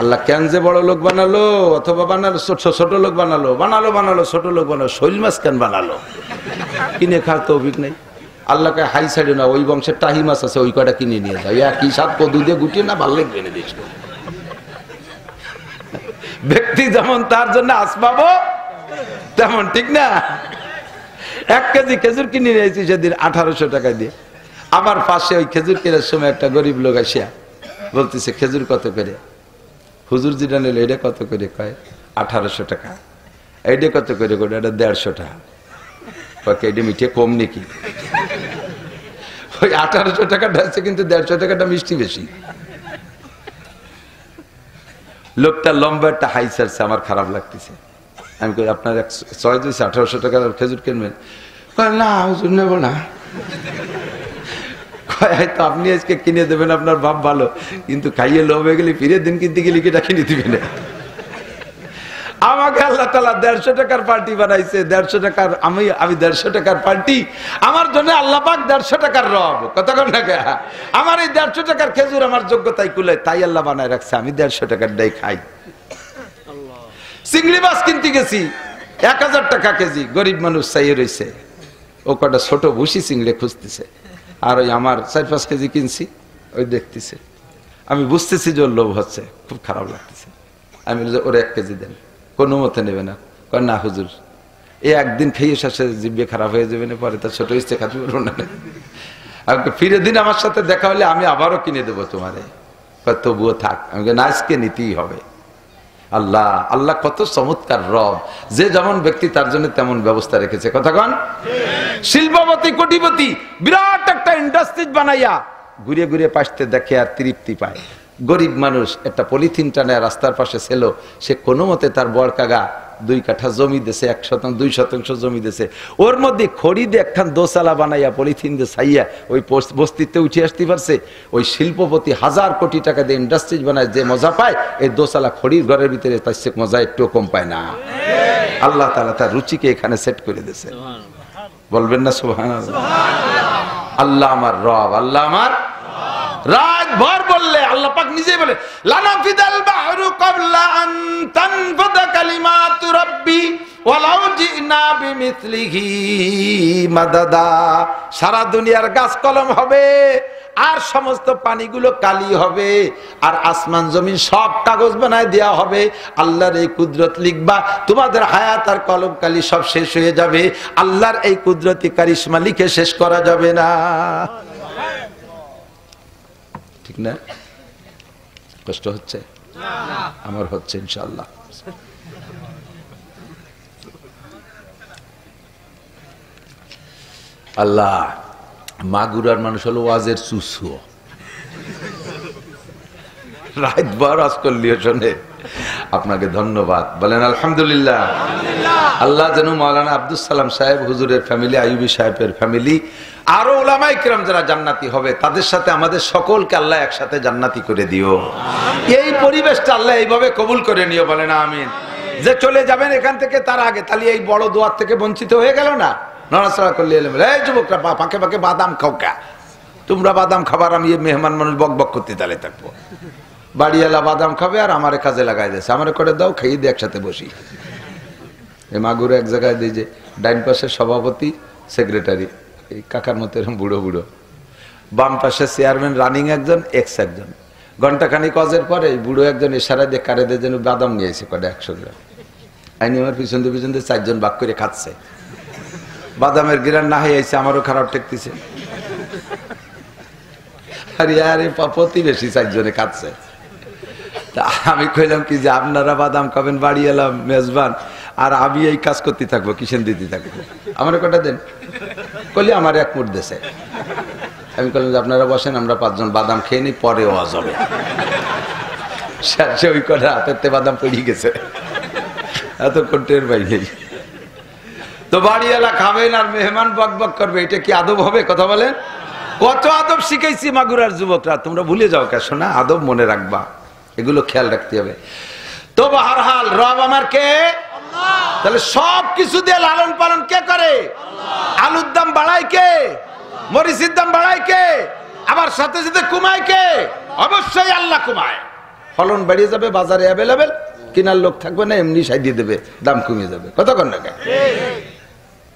আল্লাহ কেন যে বড় লোক বানালো, অথবা বানালো ছোট লোক বানালো, ছোট লোক বানালো, শৈল মাছ কেন বানালো? কিনে খার তো অভিজ্ঞ নেই। আল্লাহকে হাই সাইডে না, ওই বংশের টাহি মাছ আছে, ওই কটা কিনে নিয়ে যাও, একই সাত কদু দিয়ে গুটিয়ে না, ভালো লাগবে না দেশ। ব্যক্তি যেমন তার জন্য আসবাবো তেমন, ঠিক না? 1 কেজি খেজুর কিনে নিয়েছি সেদিন 1800 টাকা দিয়ে। আমার পাশে ওই খেজুর কেনার সময় একটা গরিব লোক আসিয়া বলতেছে, খেজুর কত করে? হুজুর যেটা নিল এটা কত করে? কয় 1800 টাকা। এইটা কত করে? এটা 150 টাকা। এটা মিঠে কম নাকি? ওই 1800 টাকাটা আছে, কিন্তু 150 টাকাটা মিষ্টি বেশি। লোকটা লম্বা একটা হাই সারছে, আমার খারাপ লাগতেছে। আমি কই আপনার 1800 টাকার খেজুর কিনবেন? না হুজুর নেব না। হয়তো আপনি আজকে কিনে দেবেন, আপনার ভাব ভালো, কিন্তু খাইয়ে লোভ হয়ে গেলে ফিরে দিন কিনতে গেলে কেটা কিনে দিবেন। আমাকে আল্লাহ তাআলা 150 টাকার পার্টি বানাইছে, 150 টাকার আমি 150 টাকার পার্টি, আমার জন্য আল্লাহ পাক 150 টাকার রব। কতক্ষণ টাকা? আমার এই 150 টাকার খেজুর আমার যোগ্যতাই কুলায়, তাই আল্লাহ বানায় রাখছে, আমি 150 টাকার ডাই খাই। চিংড়ি মাছ কিনতে গেছি 1000 টাকা কেজি, গরিব মানুষ চাইয়ে রয়েছে, ও কটা ছোট ভুসি চিংড়ি খুঁজতেছে, আর ওই আমার 4-5 কেজি কিনছি, ওই দেখতেছে। আমি বুঝতেছি যে ওর লোভ হচ্ছে, খুব খারাপ লাগতেছে। আমি ওর 1 কেজি দেন, কোনো মতে নেবে না। কয় না হুজুর, এই একদিন খেয়ে শেষে জিভে খারাপ হয়ে যাবে না, পরে তার ছোট ইচ্ছে খাতে পারবো না। ফিরে দিন আমার সাথে দেখা হলে আমি আবারও কিনে দেবো তোমারে। তবুও থাক। আমি না, আজকে নিতেই হবে। আল্লাহ আল্লাহ কত চমৎকার রব, যে যেমন ব্যক্তি তার জন্য তেমন ব্যবস্থা রেখেছে। কথা কন, শিল্পপতি কোটিপতি বিরাট একটা ইন্ডাস্ট্রি বানাইয়া ঘুরে ঘুরে পাশতে দেখে আর তৃপ্তি পায়। গরিব মানুষ একটা পলিথিন টানে রাস্তার পাশে ছিল, সে কোনো মতে তার বড় কাগা 2 কাঠা জমি দিছে, 1 শতাংশ 2 শতাংশ জমি দিছে, ওর মধ্যে খড়ি দিয়ে একখান দোসালা বানাইয়া পলিথিন দিয়ে ছাইয়া ওই বস্তিতে উঠে আসতে পারছে। ওই শিল্পপতি 1000 কোটি টাকা দিয়ে ইন্ডাস্ট্রিজ বানায় যে মজা পায়, এই দোসালা খড়ির ঘরের ভিতরে তার সে মজা একটু কম পায় না। আল্লাহ তাআলা তার রুচিকে এখানে সেট করে দিয়েছে। বলবেন না সুবহানাল্লাহ? আল্লাহ আমার রব, আল্লাহ আমার রাত ভর বললে আল্লাহ পাক নিজে বলে লানাফিদাল বাহরু ক্বাবলা আন তানফাদা কালিমাতু রাব্বি ওয়ালাউ জিনা বিমিসলিহি মাদাদা। সারা দুনিয়ার গাছ কলম হবে, আর সমস্ত পানিগুলো কালি হবে, আর আসমান জমিন সব কাগজ বানায় দেওয়া হবে। আল্লাহর এই কুদরত লিখবা, তোমাদের হায়াত আর কলম কালি সব শেষ হয়ে যাবে। আল্লাহর এই কুদরতি কারিশমা লিখে শেষ করা যাবে না। ঠিক না? কষ্ট হচ্ছে? আমার হচ্ছে ইনশাআল্লাহ। আল্লাহ মাগুরার মানুষ হলো ওয়াজের চুসু, রাত বার আজ করলিও শোনে। আপনাকে ধন্যবাদ, বলেন আলহামদুলিল্লাহ। আল্লাহ যেন মাওলানা আব্দুল সালাম সাহেব হুজুরের ফ্যামিলি, আইয়ুবী সাহেবের ফ্যামিলি, আরো উলামায়ে কিরাম যারা জান্নাতি হবে তাদের সাথে আমাদের সকলকে আল্লাহ একসাথে জান্নাতি করে দিও। এই পরিবেশটা আল্লাহ এইভাবে কবুল করে নিও, বলেন আমিন। যে চলে যাবেন এখান থেকে তার আগে তাহলে এই বড় দোয়ার থেকে বঞ্চিত হয়ে গেল না। নড়াচড়া করলে এলেন, এই যুবকরা ফাঁকে ফাঁকে বাদাম খাও কা, তোমরা বাদাম খাবার, আমি মেহমান মানুষ বক বক করতে তালে থাকবো। বাড়িওয়ালা বাদাম খাবে আর আমারে কাজে লাগাই দিয়েছে, আমারে করে দাও, খেয়ে দিয়ে একসাথে বসি। এই মাগুরা এক জায়গায় দিয়ে যে ডাইন পাশের সভাপতি সেক্রেটারি, এই কাকার মতো এরকম বুড়ো বুড়ো, বাম পাশে চেয়ারম্যান রানিং একজন, এক্স একজন। ঘন্টাখানি কাজের পরে এই বুড়ো একজন ইশারা দিয়ে কারে দিয়ে যেন বাদাম নিয়েছে কটা 100 গ্রাম। আইনি আমার পিছন দিয়ে 4 জন বাক করে খাচ্ছে। বাদামের গিরান না হয়ে আইছে, আমারও খারাপ ঠেকতেছে। আরে আরে প্রতিবেশী 4 জনে খাচ্ছে। তা আমি কইলাম কি যে আপনারা বাদাম খাবেন, বাড়ি এলাম মেজবান, আর আমি এই কাজ করতে থাকবো, কিসেন দিতে থাকবো। আমার কটা দেন, কইলে আমার 1 মুঠ দেশে। আমি বললাম যে আপনারা বসেন, আমরা 5 জন বাদাম খেয়ে নিই, পরে ওয়াজ হবে। সে ওই কটা হাতের বাদাম পড়ে গেছে, এত কোটের বাইরে। তো বাড়িওয়ালা খাবেন আর মেহমান বক বক করবে, এটা কি আদব হবে? কথা বলেন। কত আদব শিখাইছি মাগুরার যুবকরা, তোমরা ভুলে যাও কে শোনা, আদব মনে রাখবা, এগুলো খেয়াল রাখতে হবে। তো বাহারহাল রব আমার কে? তাহলে সব কিছু দিয়ে লালন পালন কে করে? আলুর দাম বাড়ায় কে? মরিচের দাম বাড়ায় কে? আবার সাথে সাথে কমায় কে? অবশ্যই আল্লাহ কমায়। ফলন বেড়ে যাবে, বাজারে অ্যাভেলেবেল, কেনার লোক থাকবে না, এমনি সাই দিয়ে দেবে, দাম কমে যাবে। কতক্ষণ না?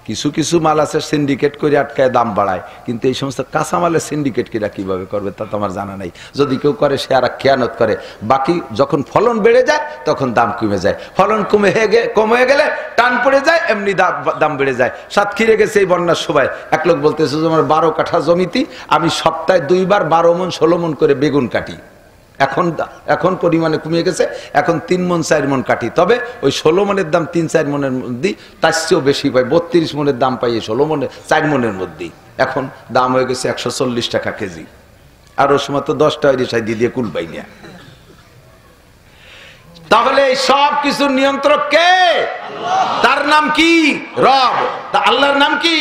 কিছু কিছু মাল আছে সিন্ডিকেট করে আটকায় দাম বাড়ায়, কিন্তু এই সমস্ত কাঁচামালের সিন্ডিকেট কিরা কিভাবে করবে তা তো আমার জানা নাই। যদি কেউ করে সে আর খেয়ানত করে। বাকি যখন ফলন বেড়ে যায় তখন দাম কমে যায়, ফলন কমে গেলে টান পড়ে যায়, এমনি দাম বেড়ে যায়। সাতক্ষীরে গেছে এই বন্যার সময়, এক লোক বলতেছে যে আমার 12 কাঠা জমিতে আমি সপ্তাহে 2 বার 12 মণ 16 মণ করে বেগুন কাটি। এখন পরিমাণে কমিয়ে গেছে, এখন 3 মণ 4 মণ কাটি। তবে ওই 16 মণের দাম 3-4 মণের মধ্যেই, তার চেয়েও বেশি পাই, 32 মণের দাম পাই 16 মণের 4 মণের মধ্যেই। এখন দাম হয়ে গেছে 140 টাকা কেজি। আর ওই সময় তো 10 টাকা রেসাই দিয়ে কুল পাই না। তাহলে এই সব কিছুর নিয়ন্ত্রক কে? তার নাম কি? রব। তা আল্লাহর নাম কি?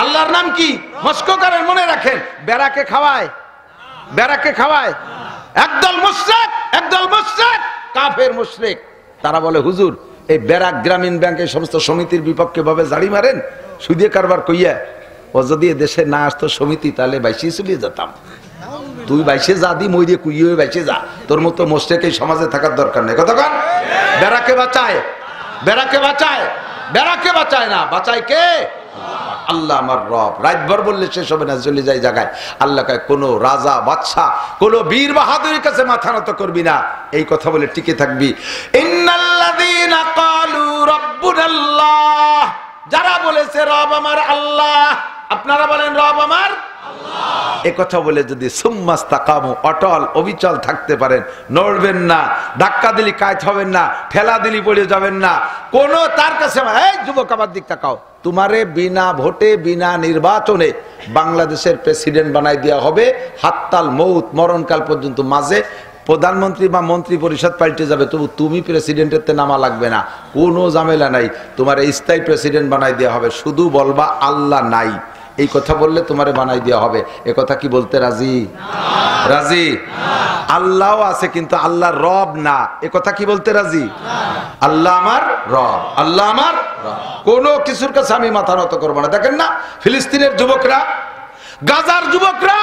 আল্লাহর নাম কি? মস্কো করেন, মনে রাখেন। বেড়াকে খাওয়ায়, বেড়াকে খাওয়ায় একদল মুশরিক, একদল মুশরিক, কাফের মুশরিক। তারা বলে হুজুর এই ব্যারাক গ্রামীণ ব্যাংকের সমস্ত সমিতির বিপক্ষে ভাবে জাড়ি মারেন, সুদে কারবার কইয়া। ও যদি দেশে না আসতো সমিতি, তাহলে বাইশে চলিয়ে যেতাম। তুই বাইশে যা, দি মই দিয়ে কুইয়ে বাইশে যা, তোর মতো মুশরিক এই সমাজে থাকার দরকার নেই। কতক্ষণ? ব্যারাকে বাঁচায়, ব্যারাকে বাঁচায়, ব্যারাকে বাঁচায় না, বাঁচায় কে? আল্লাহ আমার রব। রাতভর বললে শেষ হবে না, চলে যায় জায়গায়। আল্লাহ কয় কোন রাজা বাদশা, কোন বীর বাহাদুরের কাছে মাথা নত করবি না, এই কথা বলে টিকে থাকবি। ইন্নাল্লাযীনা ক্বালু রাব্বুনাল্লাহ, যারা বলেছে রব আমার আল্লাহ। আপনারা বলেন রব আমার একথা বলে যদি সুম্মাস্তাকামু অটল অবিচল থাকতে পারেন, নড়বেন না, ধাক্কা দিলি কায়ত হবেন না, ঠেলা দিলি পড়ে যাবেন না, কোন তার কাছে এই যুবক আমার দিক তাকাও, তোমারে বিনা ভোটে বিনা নির্বাচনে বাংলাদেশের প্রেসিডেন্ট বানাই দেওয়া হবে, হাত্তাল মৌত মরণকাল পর্যন্ত, মাঝে প্রধানমন্ত্রী বা মন্ত্রী পরিষদ পাল্টে যাবে, তবু তুমি প্রেসিডেন্টের তে নামা লাগবে না, কোনো ঝামেলা নাই, তোমার স্থায়ী প্রেসিডেন্ট বানাই দেওয়া হবে, শুধু বলবা আল্লাহ নাই, এই কথা বললে তোমারে বানাই দেওয়া হবে। এ কথা কি বলতে রাজি? রাজি? আল্লাহ আছে কিন্তু আল্লাহ রব না, এ কথা কি বলতে রাজি? আল্লাহ আমার রব, আল্লাহ আমার রব, কোন কিছুর কাছে আমি মাথা নত করবো না। দেখেন না ফিলিস্তিনের যুবকরা, গাজার যুবকরা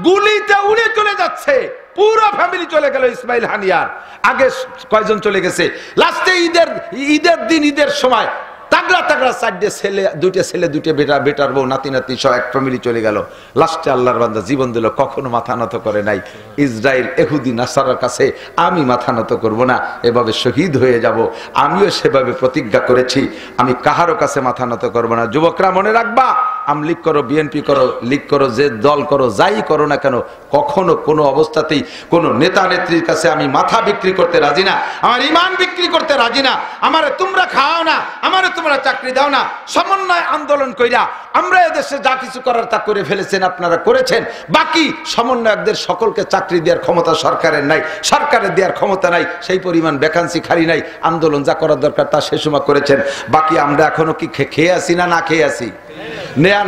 গুলিতে উড়ে চলে যাচ্ছে, পুরো ফ্যামিলি চলে গেল ইসমাইল হানিয়ার, আগে কয়জন চলে গেছে, লাস্টে ঈদের দিন, ঈদের সময় তাগড়া তাগড়া চারটে ছেলে, দুইটা ছেলে, দুইটা বেটা, বেটার বউ, নাতি নাতি সব এক ফ্যামিলি চলে গেল। লাস্টে আল্লাহর বান্দা জীবন দিল, কখনো মাথা নত করে নাই। ইসরায়েল ইহুদি নাসারার কাছে আমি মাথা নত করব না, এভাবে শহীদ হয়ে যাব। আমিও সেভাবে প্রতিজ্ঞা করেছি, আমি কাহারও কাছে মাথা নত করব না। যুবকরা মনে রাখবা, আমলিগ করো, বিএনপি করো, লীগ করো, যে দল করো, যাই করো না কেন, কখনো কোনো অবস্থাতেই কোনো নেতা নেত্রীর কাছে আমি মাথা বিক্রি করতে রাজি না, আমার ইমান বিক্রি করতে রাজি না। আমারে তোমরা খাওয়াও না, আমারে তোমরা চাকরি দাও না, সমন্বয় আন্দোলন কইরা আমরা এদেশে যা কিছু করার তা করে ফেলেছেন, আপনারা করেছেন। বাকি সমন্বয়কদের সকলকে চাকরি দেওয়ার ক্ষমতা সরকারের নাই, সরকারের দেওয়ার ক্ষমতা নাই, সেই পরিমাণ ভ্যাকান্সি খালি নাই। আন্দোলন যা করার দরকার তা সে সময় করেছেন। বাকি আমরা এখনো কি খেয়ে আসি না না খেয়ে আসি?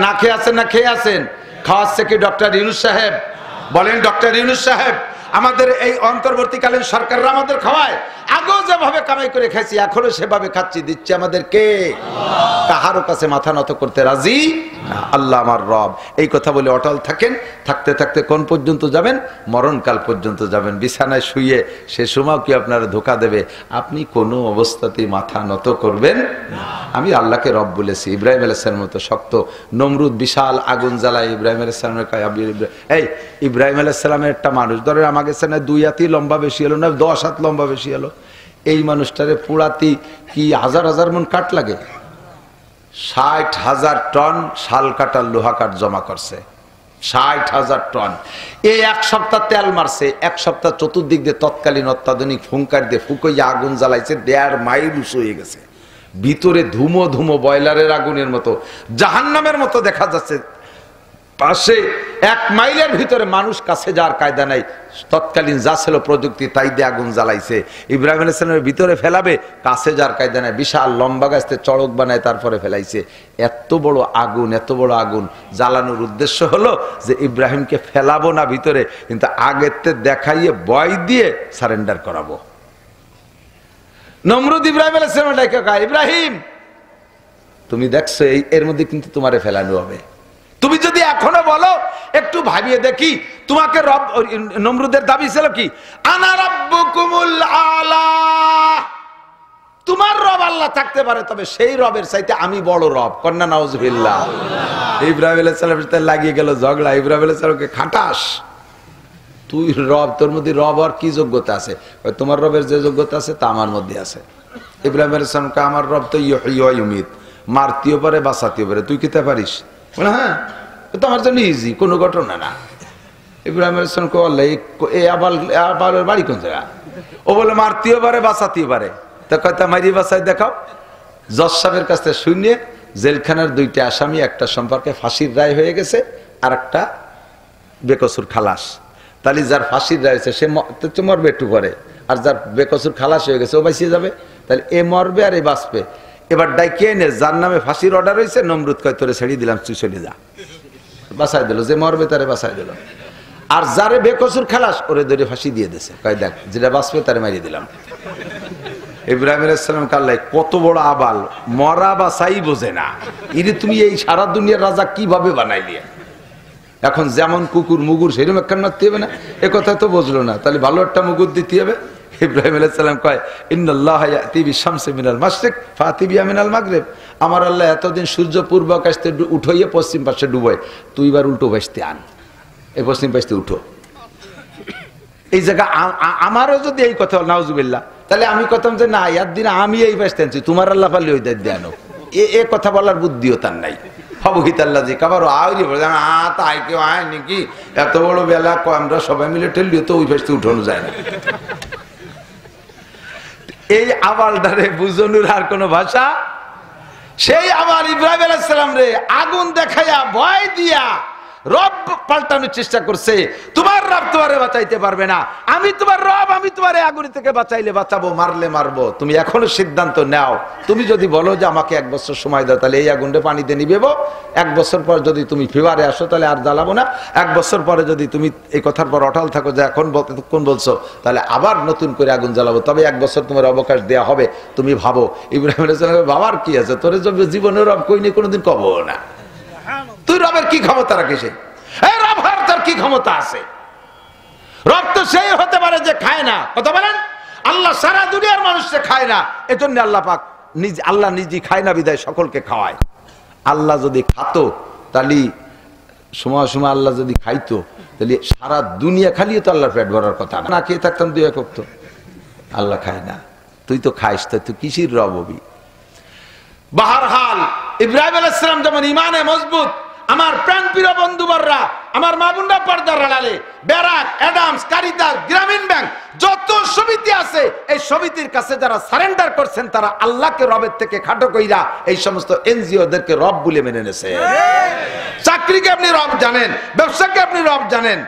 না খেয়ে আছেন না খেয়ে আছেন? খাওয়াচ্ছে কি ডক্টর ইউনূস সাহেব? বলেন ডক্টর ইউনূস সাহেব। আমাদের এই অন্তর্বর্তীকালীন সরকাররা আমাদের খাওয়ায়, আগেও যেভাবে কামাই করে খাইছি এখনো সেভাবে খাচ্ছি, দিচ্ছে আমাদেরকে। কাহারও কাছে মাথা নত করতে রাজি না, আল্লাহ আমার রব। এই কথা বলে অটল থাকেন, থাকতে থাকতে কোন পর্যন্ত যাবেন? মরণকাল পর্যন্ত যাবেন। বিছানায় শুয়ে সে সময় কি আপনারা ধোকা দেবে, আপনি কোনো অবস্থাতেই মাথা নত করবেন না। আমি আল্লাহকে রব বলেছি, ইব্রাহিম আলাইহিস সালামের মতো শক্ত। নমরুদ বিশাল আগুন জ্বালায়, ইব্রাহিম আলাইহিস সালামের কয় এই ইব্রাহিম আলাইহিস সালামের একটা মানুষ, ধরে আমাকে না 2 হাতি লম্বা বেশি হলো না 10 হাত লম্বা বেশি হলো, এই মানুষটারে পুরাতি কি হাজার হাজার মন কাঠ লাগে, 60,000 টন শাল কাটার লোহা কাঠ জমা করছে, 60,000 টন। এই 1 সপ্তাহ তেল মারছে, 1 সপ্তাহ চতুর্দিক দিয়ে তৎকালীন অত্যাধুনিক ফুঙ্কার দিয়ে ফুকইয়া আগুন জ্বালাইছে, 1.5 মাইল উঁচু হয়ে গেছে, ভিতরে ধুমো ধুমো বয়লারের আগুনের মতো, জাহান্নামের মতো দেখা যাচ্ছে। পাশে 1 মাইলের ভিতরে মানুষ কাছে যাওয়ার কায়দা নাই, তৎকালীন যা ছিল প্রযুক্তি তাই দিয়ে আগুন জ্বালাইছে। ইব্রাহিম আলাইহিস সালামের ভিতরে ফেলাবে, কাছে যাওয়ার কায়দা নাই, বিশাল লম্বা গাছতে চড়ক বানায় তারপরে ফেলাইছে। এত বড় আগুন, এত বড় আগুন জ্বালানোর উদ্দেশ্য হলো যে ইব্রাহিমকে ফেলাবো না ভিতরে, কিন্তু আগেতে দেখাইয়ে ভয় দিয়ে সারেন্ডার করাবো। নমরুদ ইব্রাহিম আলাইহিস সালামের ডাকে কয়, ইব্রাহিম তুমি দেখছো এর মধ্যে কিন্তু তোমারে ফেলানো হবে, তুমি যদি এখনো বলো একটু ভাবিয়ে দেখি। তোমাকে রব, নমরুদের দাবি ছিল কি? আনা রাব্বুকুমুল আলা, তোমার রব আল্লাহ থাকতে পারে, তবে সেই রবের চাইতে আমি বড় রব। কন্যা নাউজুবিল্লাহ। ইব্রাহিম আলাইহিস সালামের সাথে লাগিয়ে গেল ঝগড়া। ইব্রাহিম আলাইহিস সালামকে খাটাস, তুই রব, তোর মধ্যে রব আর কি যোগ্যতা আছে? তোমার রবের যে যোগ্যতা আছে তা আমার মধ্যে আছে। ইব্রাহিম আলাইহিস সালামকে আমার রব তো ইউহয়ি ওয়া ইউমীত, মারতেও পারে বাঁচাতেও পারে, তুই কি তা পারিস? বলে হ্যাঁ, তো আমার জন্য ইজি, কোনো ঘটনা না। ইব্রাহিম আলাইহিস সালামকে বললে এই আবার বাড়ি কোন জায়গা? ও বলে মারতেও পারে বাঁচাতেও পারে, তা কয়টা মারি বাঁচাই দেখাও। জজ সাহেবের কাছ থেকে শুনিয়ে জেলখানার 2টা আসামি, একটা সম্পর্কে ফাঁসির রায় হয়ে গেছে, আর একটা বেকসুর খালাস। তাহলে যার ফাঁসির রায় হয়েছে সে মরবে একটু পরে, আর যার বেকসুর খালাস হয়ে গেছে ও বাঁচিয়ে যাবে। তাহলে এ মরবে আর এ বাঁচবে। এবার ডাইকে এনে যার নামে ফাঁসির অর্ডার হয়েছে, নমরুদ কয় তোরে ছেড়ে দিলাম, তুই চলে যা, বাঁচাই দিল। যে মরবে তারে বাঁচাই দিল, আর যারে বেকসুর খালাস ওরে ধরে ফাঁসি দিয়ে দিছে, কয় দেখ যেটা বাঁচবে তারে মারিয়ে দিলাম। ইব্রাহিম আলাইহিস সালাম কাল্লাই কত বড় আবাল, মরা বাঁচাই বোঝে না। ইরে তুমি এই সারা দুনিয়ার রাজা কিভাবে বানাইলি? এখন যেমন কুকুর মুগুর সেরকম একখান মারতে হবে না, এ কথা তো বুঝলো না। তাহলে ভালো একটা মুগুর দিতে হবে। ইব্রাহিম আলাইহিস সালাম কয় ইন্নাল্লাহা ইয়াতি বিশ-শামসি মিনাল মাশরিক ফাতি বিহা মিনাল মাগরিব, আমার আল্লাহ এতদিন সূর্য পূর্ব আকাশ থেকে উঠাইয়ে পশ্চিম পাশে ডুবায়, তুই এবার উল্টো ভাসতে আন, এই পশ্চিম পাশে উঠো। এই জায়গা আমারও যদি এই কথা নাউজুবিল্লাহ, তাহলে আমি কথাম যে না ইয়ার দিন আমি এই পাশে আনছি, তোমার আল্লাহ পারলে ওই দায়িত্ব আনো, এ কথা বলার বুদ্ধিও তার নাই। ফবহিতাল্লাজি কাবারও আইরি বলে তাই কেউ আয় নাকি এত বড় বেলা আমরা সবাই মিলে ঠেললিও তো ওই ফেসতে উঠানো যায় না। এই আওয়ালটারে বুঝানোর আর কোন ভাষা, সেই আবার ইব্রাহিম আলাইহিস সালাম রে আগুন দেখাইয়া ভয় দিয়া রব পাল্টানোর চেষ্টা করছে। তোমার রব তোমারে বাঁচাইতে পারবে না, আমি তোমার রব, আমি তোমারে আগুন থেকে বাঁচাইলে বাঁচাবো, মারলে মারবো। তুমি এখনো সিদ্ধান্ত নাও। তুমি যদি বলো যে আমাকে 1 বছর সময় দাও, তাহলে এই আগুনটা পানিতে নিবেবো। 1 বছর পর যদি তুমি ফিভারে আসো, তাহলে আর জ্বালাবো না। 1 বছর পরে যদি তুমি এই কথার পর অটল থাকো যে এখন কোন বলছো, তাহলে আবার নতুন করে আগুন জ্বালাবো। তবে 1 বছর তোমার অবকাশ দেয়া হবে। তুমি ভাবো। ইব্রাহিম আলাইহিস সালাম বাবার কি আছে, তোর জীবনের রব কইনি কোনোদিন কবো না। তুই রবের কি ক্ষমতা রাখিস? রব হওয়ার তোর কি ক্ষমতা আছে? রব তো সেই হতে পারে যে খায় না। কথা বলেন, আল্লাহ সারা দুনিয়ার মানুষকে খায় না, এজন্য আল্লাহ পাক আল্লাহ নিজে খায় না বিদায় সকলকে খাওয়ায়। আল্লাহ যদি খাতো, তাহলে সময় সময় আল্লাহ যদি খাইতো, তাহলে সারা দুনিয়া খালিও তো আল্লাহর পেট ভরার কথা না। খেয়ে থাকতাম 2 একক। তো আল্লাহ খায় না, তুই তো খাইস, তাই তুই কিসির রব হবি? বাহারহাল ইব্রাহিম আলাইহিস সালাম যেমন ঈমানে মজবুত, আমার প্রাণপ্রিয় বন্ধুবররা, আমার মা বোনরা, পর্দার আড়ালে ব্যারাক, অ্যাডামস, কারিতাস, গ্রামীণ ব্যাংক, যত সমিতি আছে, এই সমিতির কাছে যারা সারেন্ডার করছেন, তারা আল্লাহকে রবের থেকে খাটো কইরা এই সমস্ত এনজিওদেরকে রব বলে মেনে নেছে। চাকরিকে আপনি রব জানেন, ব্যবসাকে আপনি রব জানেন,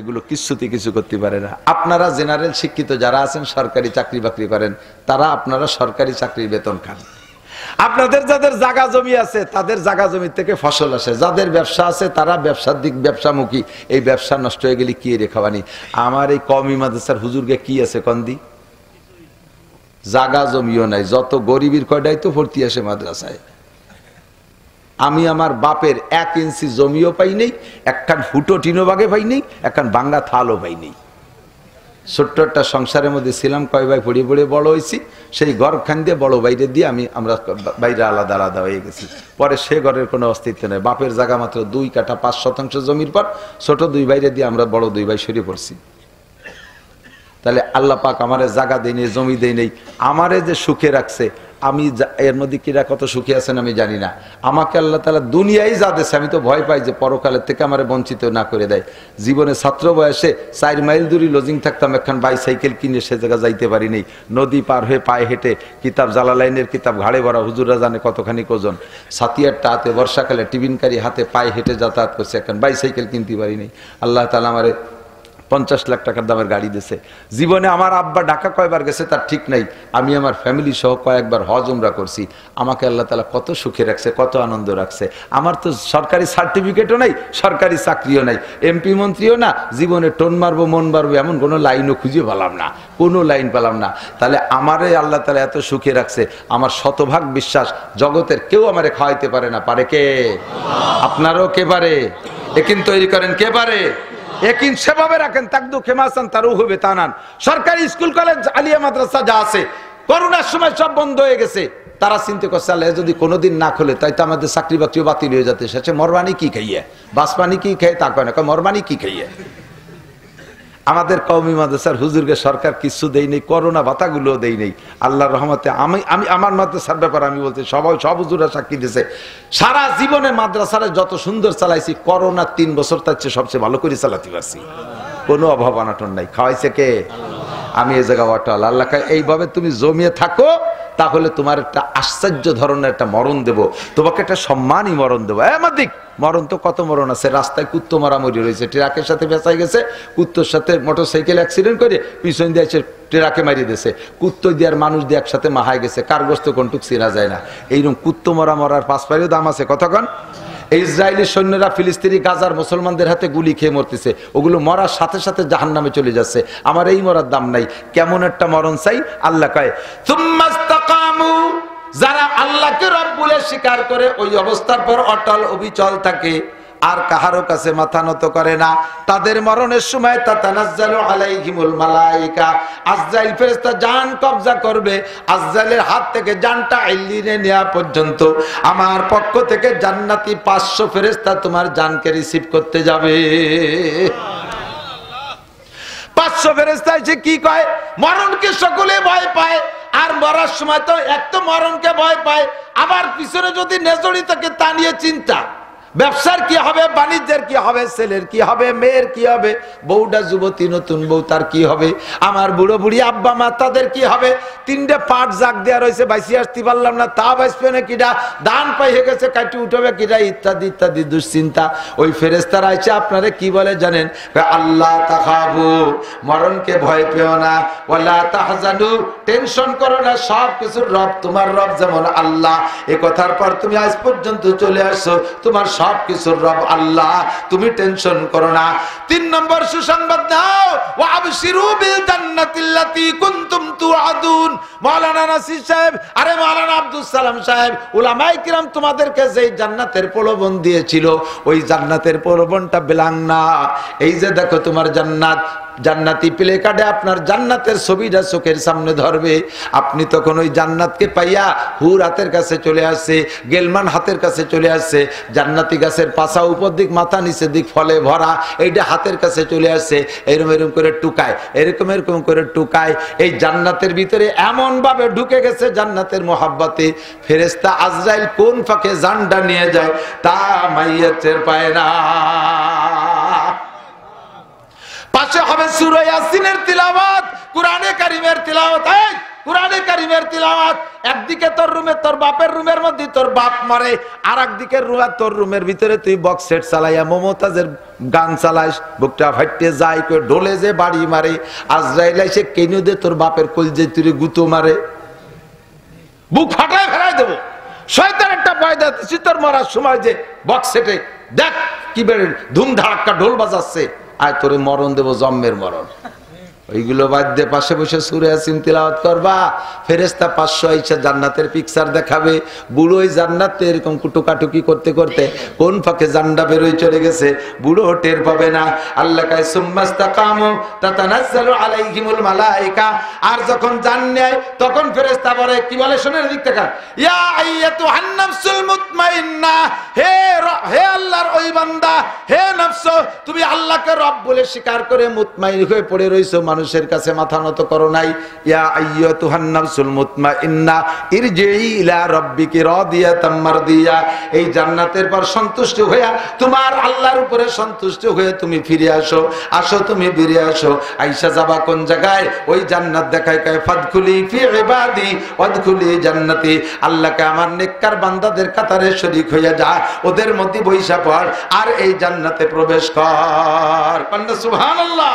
এগুলো কিছুতেই কিছু করতে পারে না। আপনারা জেনারেল শিক্ষিত যারা আছেন, সরকারি চাকরি বাকরি করেন, তারা আপনারা সরকারি চাকরির বেতন খান। আপনাদের যাদের জায়গা জমি আছে, তাদের জায়গা জমি থেকে ফসল আসে। যাদের ব্যবসা আছে, তারা ব্যবসার দিক ব্যবসামুখী। এই ব্যবসা নষ্ট হয়ে গেলে কি রেখাবানি? আমার এই কওমি মাদ্রাসার হুজুরকে কি আছে কন্দি? জায়গা জমিও নাই, যত গরিবের কয়টাই তো ভর্তি আসে মাদ্রাসায়। আমি আমার বাপের 1 ইঞ্চি জমিও পাই নেই, একখান ফুটো টিনো বাগে পাই নেই, একখান বাঙ্গা থালও পাই নেই। ছোট্ট একটা সংসারের মধ্যে ছিলাম, কয় ভাই পড়ে পড়ে বড় হয়েছি। সেই ঘরখান দিয়ে বড় বাইরে দিয়ে আমরা বাইরে আলাদা আলাদা হয়ে গেছি। পরে সে ঘরের কোনো অস্তিত্ব নেই। বাপের জায়গা মাত্র 2 কাঠা 5 শতাংশ জমির পর ছোট 2 বাইরে দিয়ে আমরা বড় 2 ভাই সরে পড়ছি। তাহলে আল্লাহ পাক আমারে জায়গা দেই নেই, জমি দেই নেই, আমারে যে সুখে রাখছে, আমি এর মধ্যে কিরা কত সুখী আছেন আমি জানি না। আমাকে আল্লাহ তাআলা দুনিয়ায় যা দিয়েছে, আমি তো ভয় পাই যে পরকালের থেকে আমারে বঞ্চিত না করে দেয়। জীবনে ছাত্র বয়সে 4 মাইল দূরে লজিং থাকতাম, একখান বাইসাইকেল কিনে সে জায়গা যাইতে পারি নাই। নদী পার হয়ে পায়ে হেঁটে কিতাব, জালালাইনের কিতাব ঘাড়ে ভরা, হুজুররা জানে কতখানি ওজন, ছাতিয়ারটা হাতে, বর্ষাকালে টিফিনকারি হাতে পায়ে হেঁটে যাতায়াত করছে, একখান বাইসাইকেল কিনতে পারি নাই। আল্লাহ তাআলা আমারে 50 লাখ টাকার দামের গাড়ি দিয়েছে। জীবনে আমার আব্বা ঢাকা কয়বার গেছে তার ঠিক নাই। আমি আমার ফ্যামিলি সহ কয়েকবার হজ উমরা করছি। আমাকে আল্লাহ তাআলা কত সুখে রাখছে, কত আনন্দ রাখছে। আমার তো সরকারি সার্টিফিকেটও নাই, সরকারি চাকরিও নাই, এমপি মন্ত্রীও না, জীবনে টোন মারবো মন মারবো এমন কোনো লাইনও খুঁজে পেলাম না, কোনো লাইন পেলাম না। তাহলে আমারে আল্লাহ তাআলা এত সুখে রাখছে, আমার শতভাগ বিশ্বাস জগতের কেউ আমারে খাওয়াইতে পারে না। পারে কে? আপনারও কে পারে? একিন তৈরি করেন কে পারে? একিন সেভাবে রাখেন, তাকদু খেমাসান তারু হবে তানান। সরকারি স্কুল কলেজ আলিয়া মাদ্রাসা যা আছে, করোনার সময় সব বন্ধ হয়ে গেছে। তারা চিন্তা করছে আল্লাহ যদি কোনোদিন না খোলে, তাই তো আমাদের চাকরি বাকরিও বাতিল হয়ে যেতে। শেষে মরবানি কি খাইয়ে, বাসপানি কি খেয়ে, তা কয় না, মরবানি কি খাইয়ে। আমাদের কওমি মাদ্রাসার হুজুরকে সরকার কিছু দেই নেই, করোনা ভাতাগুলো দেই নেই। আল্লাহর রহমতে আমি আমার মাদ্রাসার ব্যাপারে আমি বলছি, সব হুজুররা সাক্ষী দিয়েছে, সারা জীবনে মাদ্রাসারা যত সুন্দর চালাইছি, করোনা 3 বছর তার চেয়ে সবচেয়ে ভালো করে চালাতে পারছি। কোনো অভাব অনাটন নাই। খাওয়াইছে কে? আমি এই জায়গা অটল। আল্লাহ এইভাবে তুমি জমিয়ে থাকো, তাহলে তোমার একটা আশ্চর্য ধরনের একটা মরণ দেব, তোমাকে একটা সম্মানই মরণ দেবো। আমাদিক মরণ তো কত মরণ আছে। রাস্তায় কুত্তো মারামারি রয়েছে, ট্রাকের সাথে বেঁচাই গেছে, কুত্তোর সাথে মোটরসাইকেল অ্যাক্সিডেন্ট করে পিছন দিয়ে এসে ট্রাকে মারিয়ে দিয়েছে, কুত্তো দিয়ে আর মানুষ দিয়ে একসাথে মাহায় গেছে, কার গোস্ত কোনটুক চেনা যায় না। এইরকম কুত্তো মরার 5 পাইও দাম আছে। কতক্ষণ ইসরায়েলি সৈন্যরা ফিলিস্তিনি গাজার মুসলমানদের হাতে গুলি খেয়ে মরতেছে, ওগুলো মরার সাথে সাথে জাহান্নামে চলে যাচ্ছে। আমার এই মরার দাম নাই। কেমন একটা মরণ চাই? আল্লাহ কয় সুম্মাস্তাকামু, যারা আল্লাহকে রব বলে স্বীকার করে ওই অবস্থার পর অটল অবিচল থাকে, আর কাহারো কাছে মাথা নত করে না, তাদের মরণের সময় তাতানাজ্জালু আলাইহিমুল মালায়েকা, আজরাইল ফেরেশতা জান কবজা করবে। আজরাইলের হাত থেকে জানটা ইল্লিনে নেওয়া পর্যন্ত আমার পক্ষ থেকে জান্নাতি 500 ফেরেশতা তোমার জানকে রিসিভ করতে যাবে। 500 ফেরেশতা এসে কি কয়? মরণকে সকলে ভয় পায়, আর মরার সময় তো এক তো মরণকে ভয় পায়, আবার পিছনে যদি নেজড়ি থাকে তা নিয়ে চিন্তা। ব্যবসার কি হবে, বাণিজ্যের কি হবে, ছেলের কি হবে, মেয়ের কি হবে, বউটা যুবতী নতুন বউ তার কি হবে, আমার বুড়ো বুড়ি আব্বা মা তাদের কি হবে, তিনটে পাট জাগ দেওয়া রয়েছে বাইসি আসতে পারলাম না, তা বাঁচবে না কিটা, দান পাই হয়ে গেছে কাটি উঠবে কিটা, ইত্যাদি ইত্যাদি দুশ্চিন্তা। ওই ফেরেশতারা এসে আপনারে কি বলে জানেন? আল্লাহ তাখাবু, মরণকে ভয় পেও না, ওয়ালা তাহজানু, টেনশন করো না, সব কিছুর রব তোমার রব যেমন আল্লাহ। এ কথার পর তুমি আজ পর্যন্ত চলে আসছো, তোমার সব কিছুর রব আল্লাহ, তুমি টেনশন করো না। 3 নম্বর সুসংবাদ দাও, ওয়া আবশিরু বিল জান্নাতিল্লাতী কুনতুম তুআদুন। মাওলানা নাসির সাহেব, আরে মাওলানা আব্দুল সালাম সাহেব, উলামায়ে কিরাম তোমাদেরকে যেই জান্নাতের প্রলোভন দিয়েছিল, ওই জান্নাতের প্রলোভনটা বেলাং না। এই যে দেখো তোমার জান্নাত, জান্নাতি প্লে কার্ডে আপনার জান্নাতের ছবিটা চোখের সামনে ধরবে, আপনি তখন ওই জান্নাতকে পাইয়া হুর হাতের কাছে চলে আসছে, গেলমান হাতের কাছে চলে আসছে, জান্নাতি গাছের পাশা উপর দিক মাথা নিচের দিক ফলে ভরা, এইটা হাতের কাছে চলে আসছে, এরকম এরকম করে টুকায়, এরকম এরকম করে টুকায়। এই জান্নাতের ভিতরে এমন ভাবে ঢুকে গেছে জান্নাতের মোহাব্বতে, ফেরেশতা আজরাইল কোন ফাঁকে জানটা নিয়ে যায় তা মাইয়া টের পায় না। পাশে হবে সূরা ইয়াসিনের তিলাওয়াত, কোরআনে কারীমের তিলাওয়াত। এই কোরআনে কারীমের তিলাওয়াত, একদিকে তোর রুমে তোর বাপের রুমের মধ্যে তোর বাপ মরে, আর একদিকে তোর রুমের ভিতরে তুই বক্স সেট চালাইয়া মমতাজের গান চালাইস, বুকটা ফাইটে যায় কই ঢোলে যে বাড়ি মারে, আজরাইল এসে কেনু দে তোর বাপের কলজে তুই গুতো মারে, বুক ফাটায় ফেরাই দেবো। শয়তান একটা ভয় দিতেছি তোর মরার সময় যে বক্স সেটে দেখ কি বেড়ে ধুম ধাক্কা ঢোল বাজাচ্ছে, আয় তোরে মরণ দেবো, জম্মের মরণ। ওইগুলো বাদ দিয়ে পাশে বসে সূরা ইয়াসিন তিলাওয়াত করবা, ফেরেশতা 500 আইসা জান্নাতের পিকচার দেখাবে, বুড়ো ওই জান্নাতে এরকম কুটুকাটুকি করতে করতে কোন ফাঁকে জান্ডা বেরোয় চলে গেছে, বুড়ো টের পাবে না। আল্লাহ কায় সুম্মাস্তাকামু তাতানাজ্জালু আলাইহিমুল মালায়েকা, আর যখন জান নেয় তখন ফেরেশতা বলে কি বলে শোনেন দিক থেকে, ইয়া আইয়াতুহান নাফসুল মুতমাইন্না, হে আল্লাহর ওই বান্দা, হে নফস তুমি আল্লাহকে রব বলে স্বীকার করে মুতমাইন হয়ে পড়ে রইছো, মানুষের কাছে মাথা নত করো নাই। ইয়া আইয়াতুহান নাফসুল মুতমাইন্না ইরজিই ইলা রাব্বিকি রাদিয়াতাম মারদিয়া, এই জান্নাতের পর সন্তুষ্ট হইয়া তোমার আল্লাহর উপরে সন্তুষ্ট হয়ে তুমি ফিরে আসো, আসো তুমি ফিরে আসো। আয়েশা যাবা কোন জায়গায়? ওই জান্নাত দেখায় কয় ফাদখুলি ফি ইবাদি ওয়াদখুলি জান্নাতি, আল্লাহকে আমার নেককার বান্দাদের কাতারে শরীক হইয়া যা, ওদের মধ্যে বৈশা পড় আর এই জান্নাতে প্রবেশ কর। কন্যা সুবহানাল্লাহ।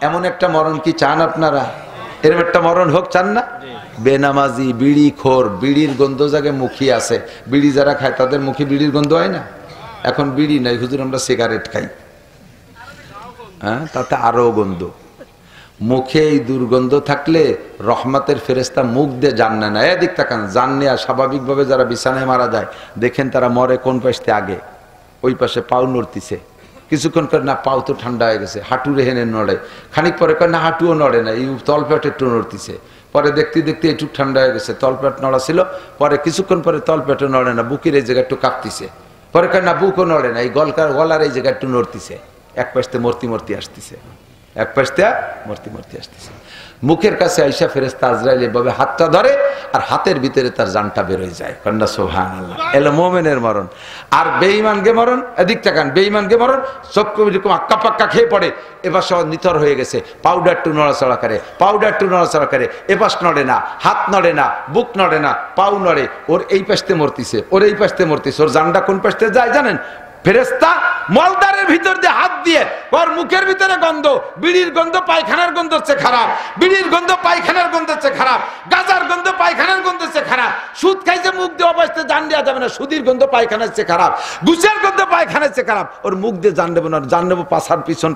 এমন একটা মরণ কি চান আপনারা? এরকম একটা মরণ হোক চান না? বেনামাজি, বিড়ি খোর, বিড়ির গন্ধ জাগে মুখী আছে, বিড়ি যারা খায় তাদের মুখে বিড়ির গন্ধ হয় না? এখন বিড়ি নাই হুজুর, আমরা সিগারেট খাই, হ্যাঁ তাতে আরো গন্ধ। মুখে এই দুর্গন্ধ থাকলে রহমতের ফেরেশতা মুখ দিয়ে জান না। এদিক তাকান, জান নেয়া স্বাভাবিকভাবে যারা বিছানায় মারা যায় দেখেন তারা মরে কোন পাশে আগে, ওই পাশে পাও নড়তিছে, কিছুক্ষণ করে না পাও তো ঠান্ডা হয়ে গেছে, হাঁটু রেহেনে নড়ে, খানিক পরে কয় না হাঁটুও নড়ে না, এই তলপেট একটু নড়তিছে, পরে দেখতে দেখতে একটু ঠান্ডা হয়ে গেছে, তলপেট নড়া ছিল, পরে কিছুক্ষণ পরে তলপেটও নড়ে না, বুকের এই জায়গা একটু কাঁপতিছে, পরে কয় না বুকও নড়ে না, এই গলার এই জায়গা একটু নড়তিছে, এক পাশে মূর্তি মূর্তি আসতেছে, এক পাশে মূর্তি মূর্তি আসতেছে। মুখের কাছে আয়েশা ফেরেশতা আজরাইল এভাবে হাতটা ধরে আর হাতের ভিতরে তার জানটা বের হয়ে যায়। কন্যা সুবহানাল্লাহ। এলো মুমিনের মরণ। আর বেঈমানকে মরণ, এদিক তাকান, বেঈমানকে মরণ চক্ষু এরকম আক্কা পাক্কা খেয়ে পড়ে, এবার সব নিথর হয়ে গেছে, পাউডার টু নড়াচড়া করে, পাউডার টু নড়াচড়া করে, এপাশ নড়ে না, হাত নড়ে না, বুক নড়ে না, পাউ নড়ে, ওর এই পাশতে মরতিছে, ওর এই পাশতে মরতিছে, ওর জানটা কোন পাশতে যায় জানেন? ফেরেশতা মলদারের ভিতর দিয়ে হাত দিয়ে ওর মুখের ভিতরে গন্ধ, বিড়ির গন্ধ পায়খানার গন্ধ হচ্ছে খারাপ, বিড়ির গন্ধ পায়খানার গন্ধ হচ্ছে খারাপ, গাজার গন্ধ পায়খানার গন্ধ হচ্ছে খারাপ, সুদ খাইছে মুখ দিয়ে অবস্থা জান দেওয়া যাবে না, সুদির গন্ধ পায়খানার চেয়ে খারাপ, ঘুষের গন্ধ পায়খানার চেয়ে খারাপ, ওর মুখ দিয়ে জান দেবো না, জান নেবো পাশার পিছন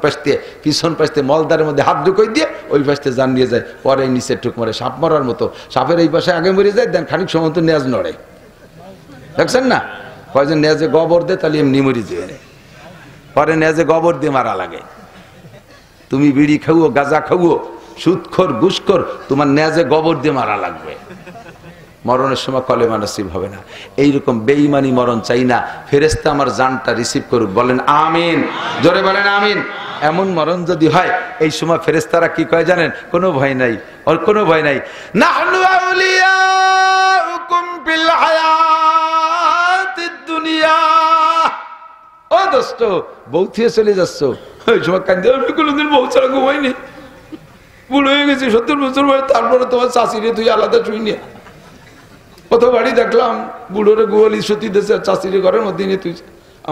পাশতে মলদারের মধ্যে হাত ঢুকই দিয়ে ওই পাশতে জান নিয়ে যায়, পরে নিচের টুক মারে, সাপ মরার মতো, সাপের এই পাশে আগে মরে যায়, দেন খানিক সময় তো নেজ নড়ে, দেখছেন না? কয়জন নেজে গোবর দে তাহলে এমনি মরি যায়, পরে নেজে গোবর দিয়ে মারা লাগে। তুমি বিড়ি খাও, গাঁজা খাও, সুদখোর ঘুষখোর, তোমার নেজে গোবর দিয়ে মারা লাগবে, মরণের সময় কলেমা নসিব হবে না। এইরকম বেঈমানি মরণ চাই না। ফেরেশতা আমার জানটা রিসিভ করুক, বলেন আমিন, জোরে বলেন আমিন। এমন মরণ যদি হয় এই সময় ফেরেশতারা কি কয় জানেন? কোনো ভয় নাই, ওর কোনো ভয় নাই। নাহনু আউলিয়াউকুম ফিল হায়াতিদ দুনিয়া। ও দোস্ত, বউ থিয়ে চলে যাচ্ছ, ওই সময় কান্দে আমি কোনোদিন বউ ছাড়া ঘুমাইনি, বুড়ো হয়ে গেছি 70 বছর বয়স, তারপরে তোমার চাষিরে তুই আলাদা শুই নিয়ে কত বাড়ি দেখলাম, বুড়োরে গোয়ালি সতী দেশে চাষিরে ঘরের মধ্যে নিয়ে তুই,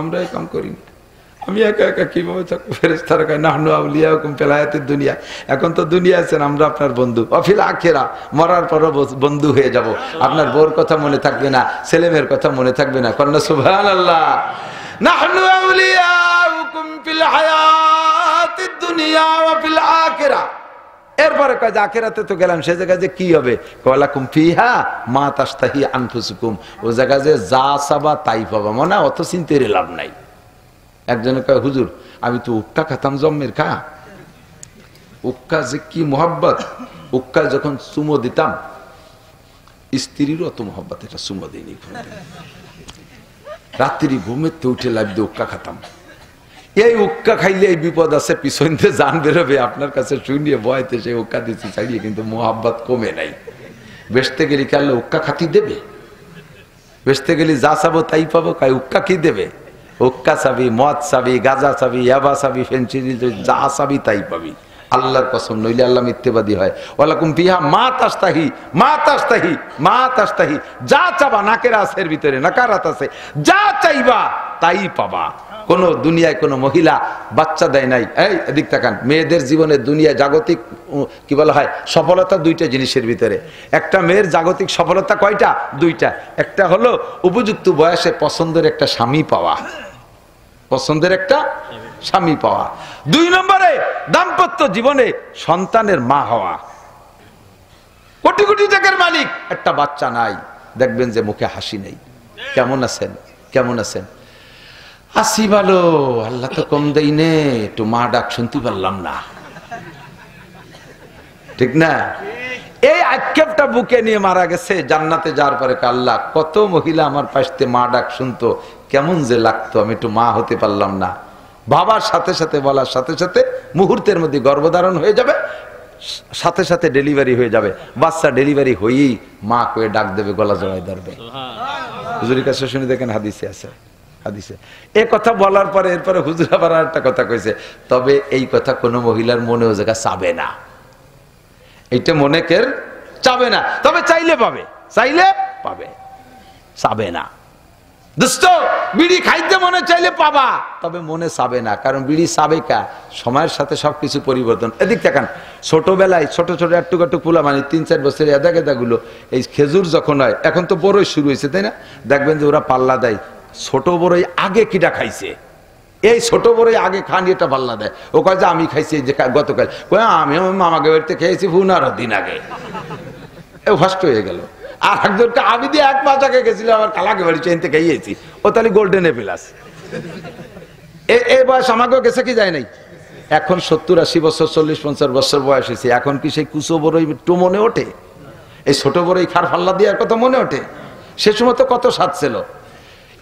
আমরা এই কাম করিনি, আমি একা একা কিভাবে থাকবো? ফেরেশতারা কয় নাহনু আউলিয়াউকুম ফিল হায়াতিদ দুনিয়া। এখন তো দুনিয়া আছেন, আমরা আপনার বন্ধু। অফিল আখিরা, মরার পরও বন্ধু হয়ে যাব। আপনার বউর কথা মনে থাকবে না, ছেলেমেয়ের কথা মনে থাকবে না। কন্যা সুবহানাল্লাহ। নাহনু আউলিয়াউকুম ফিল হায়াতিদ দুনিয়া ওয়া ফিল আখিরা। এরপরে কয় যে আখিরাতে তো গেলাম, সে জায়গায় যে কি হবে? ওয়ালাকুম ফিহা মা তাশতাহি আনফুসুকুম। ও জায়গায় যে যা চাবা তাই পাবা, মনে অত চিন্তার লাভ নাই। একজনে কয় হুজুর আমি তো উক্কা খাতাম জন্মের খা, উক্কা যে কি মোহাব্বত, উক্কা যখন চুমো দিতাম স্ত্রীর অত মোহাব্বত, এটা চুমো দিইনি। রাত্রি ঘুমের তো উঠে লাগবে উক্কা খাতাম। এই উক্কা খাইলে এই বিপদ আছে, পিছনতে জান বেরোবে। আপনার কাছে শুনিয়ে বয়তে সে উক্কা দিচ্ছি ছাড়িয়ে, কিন্তু মোহাব্বত কমে নাই। বেসতে গেলে কালে উক্কা খাতি দেবে, বেসতে গেলে যা চাবো তাই পাবো। কাই উক্কা কি দেবে? উক্কা চাবি, মদ চাবি, গাঁজা চাবি, ইয়াবা চাবি, ফেন্সিডিল, যা চাবি তাই পাবি। আল্লাহর কসম, নইলে আল্লাহ মিথ্যেবাদী হয়। ওয়ালাকুম ফিহা মা তাশতাহি, মা তাশতাহি, মা তাশতাহি। যা চাবা, নাকেরা আছে এর ভিতরে, নাকারাত আছে, যা চাইবা তাই পাবা। কোন দুনিয়ায় কোন মহিলা বাচ্চা দেয় নাই। এই এদিক তাকান, মেয়েদের জীবনে দুনিয়ায় জাগতিক কি বলা হয় সফলতা দুইটা জিনিসের ভিতরে। একটা মেয়ের জাগতিক সফলতা কয়টা? দুইটা। একটা হলো উপযুক্ত বয়সে পছন্দের একটা স্বামী পাওয়া, পছন্দের একটা স্বামী পাওয়া। 2 নম্বরে দাম্পত্য জীবনে সন্তানের মা হওয়া। কোটি কোটি টাকার মালিক, একটা বাচ্চা নাই, দেখবেন যে মুখে হাসি নেই। কেমন আছেন, কেমন আছেন? আসি ভালো, আল্লাহ তো কম দেই নে, একটু মা ডাক শুনতে পারলাম না, ঠিক না? এই আক্ষেপটা বুকে নিয়ে মারা গেছে। জান্নাতে যাওয়ার পরে আল্লাহ, কত মহিলা আমার পাশে মা ডাক শুনতো, কেমন যে লাগতো, আমি একটু মা হতে পারলাম না। বাবার সাথে সাথে বলার সাথে সাথে মুহূর্তের মধ্যে গর্ভধারণ হয়ে যাবে, সাথে সাথে ডেলিভারি হয়ে যাবে। বাচ্চা ডেলিভারি হয়েই মা কয়ে ডাক দেবে, গলা জড়ায় ধরবে। হুজুরের কাছে শুনে দেখেন, হাদিসে আছে, হাদিসে। এ কথা বলার পরে এরপরে হুজুর আবার একটা কথা কইছে, তবে এই কথা কোনো মহিলার মনেও জায়গা চাবে না, এইটা মনে কের চাবে না, তবে চাইলে পাবে, চাইলে পাবে, চাবে না। দোস্ত, বিড়ি খাইতে মনে চাইলে পাবা, তবে মনে চাবে না। কারণ বিড়ি চাবে কা, সময়ের সাথে সবকিছু পরিবর্তন। এদিক দেখান, ছোটবেলায় ছোট ছোট একটু একটু পোলা, মানে 3-4 বছরের এদা গেদা গুলো, এই খেজুর যখন হয়, এখন তো বড়ই শুরু হয়েছে, তাই না? দেখবেন যে ওরা পাল্লা দেয়, ছোট বড়ই আগে কিটা খাইছে, এই ছোট বড়ই আগে খান, এটা পাল্লা দেয়। ও কয় যে আমি খাইছি যে গতকাল, আমিও মামাকে বাড়িতে খেয়েছি 15 দিন আগে। এ ফার্স্ট হয়ে গেল। আর একজনকে আমি দিয়ে 1 মাস আগে গেছিল, আমার কালাকে বাড়ি চেনতে খাইয়েছি, ও তাহলে গোল্ডেন এপিলাস। এই বয়স আমাকেও গেছে কি যায় নাই? এখন 70-80 বছর, 40-50 বছর বয়স হয়েছে, এখন কি সেই কুচো বড়ই একটু মনে ওঠে? এই ছোট বড়ই খার ফাল্লা দেওয়ার কথা মনে ওঠে? সে সময় তো কত স্বাদ ছিল।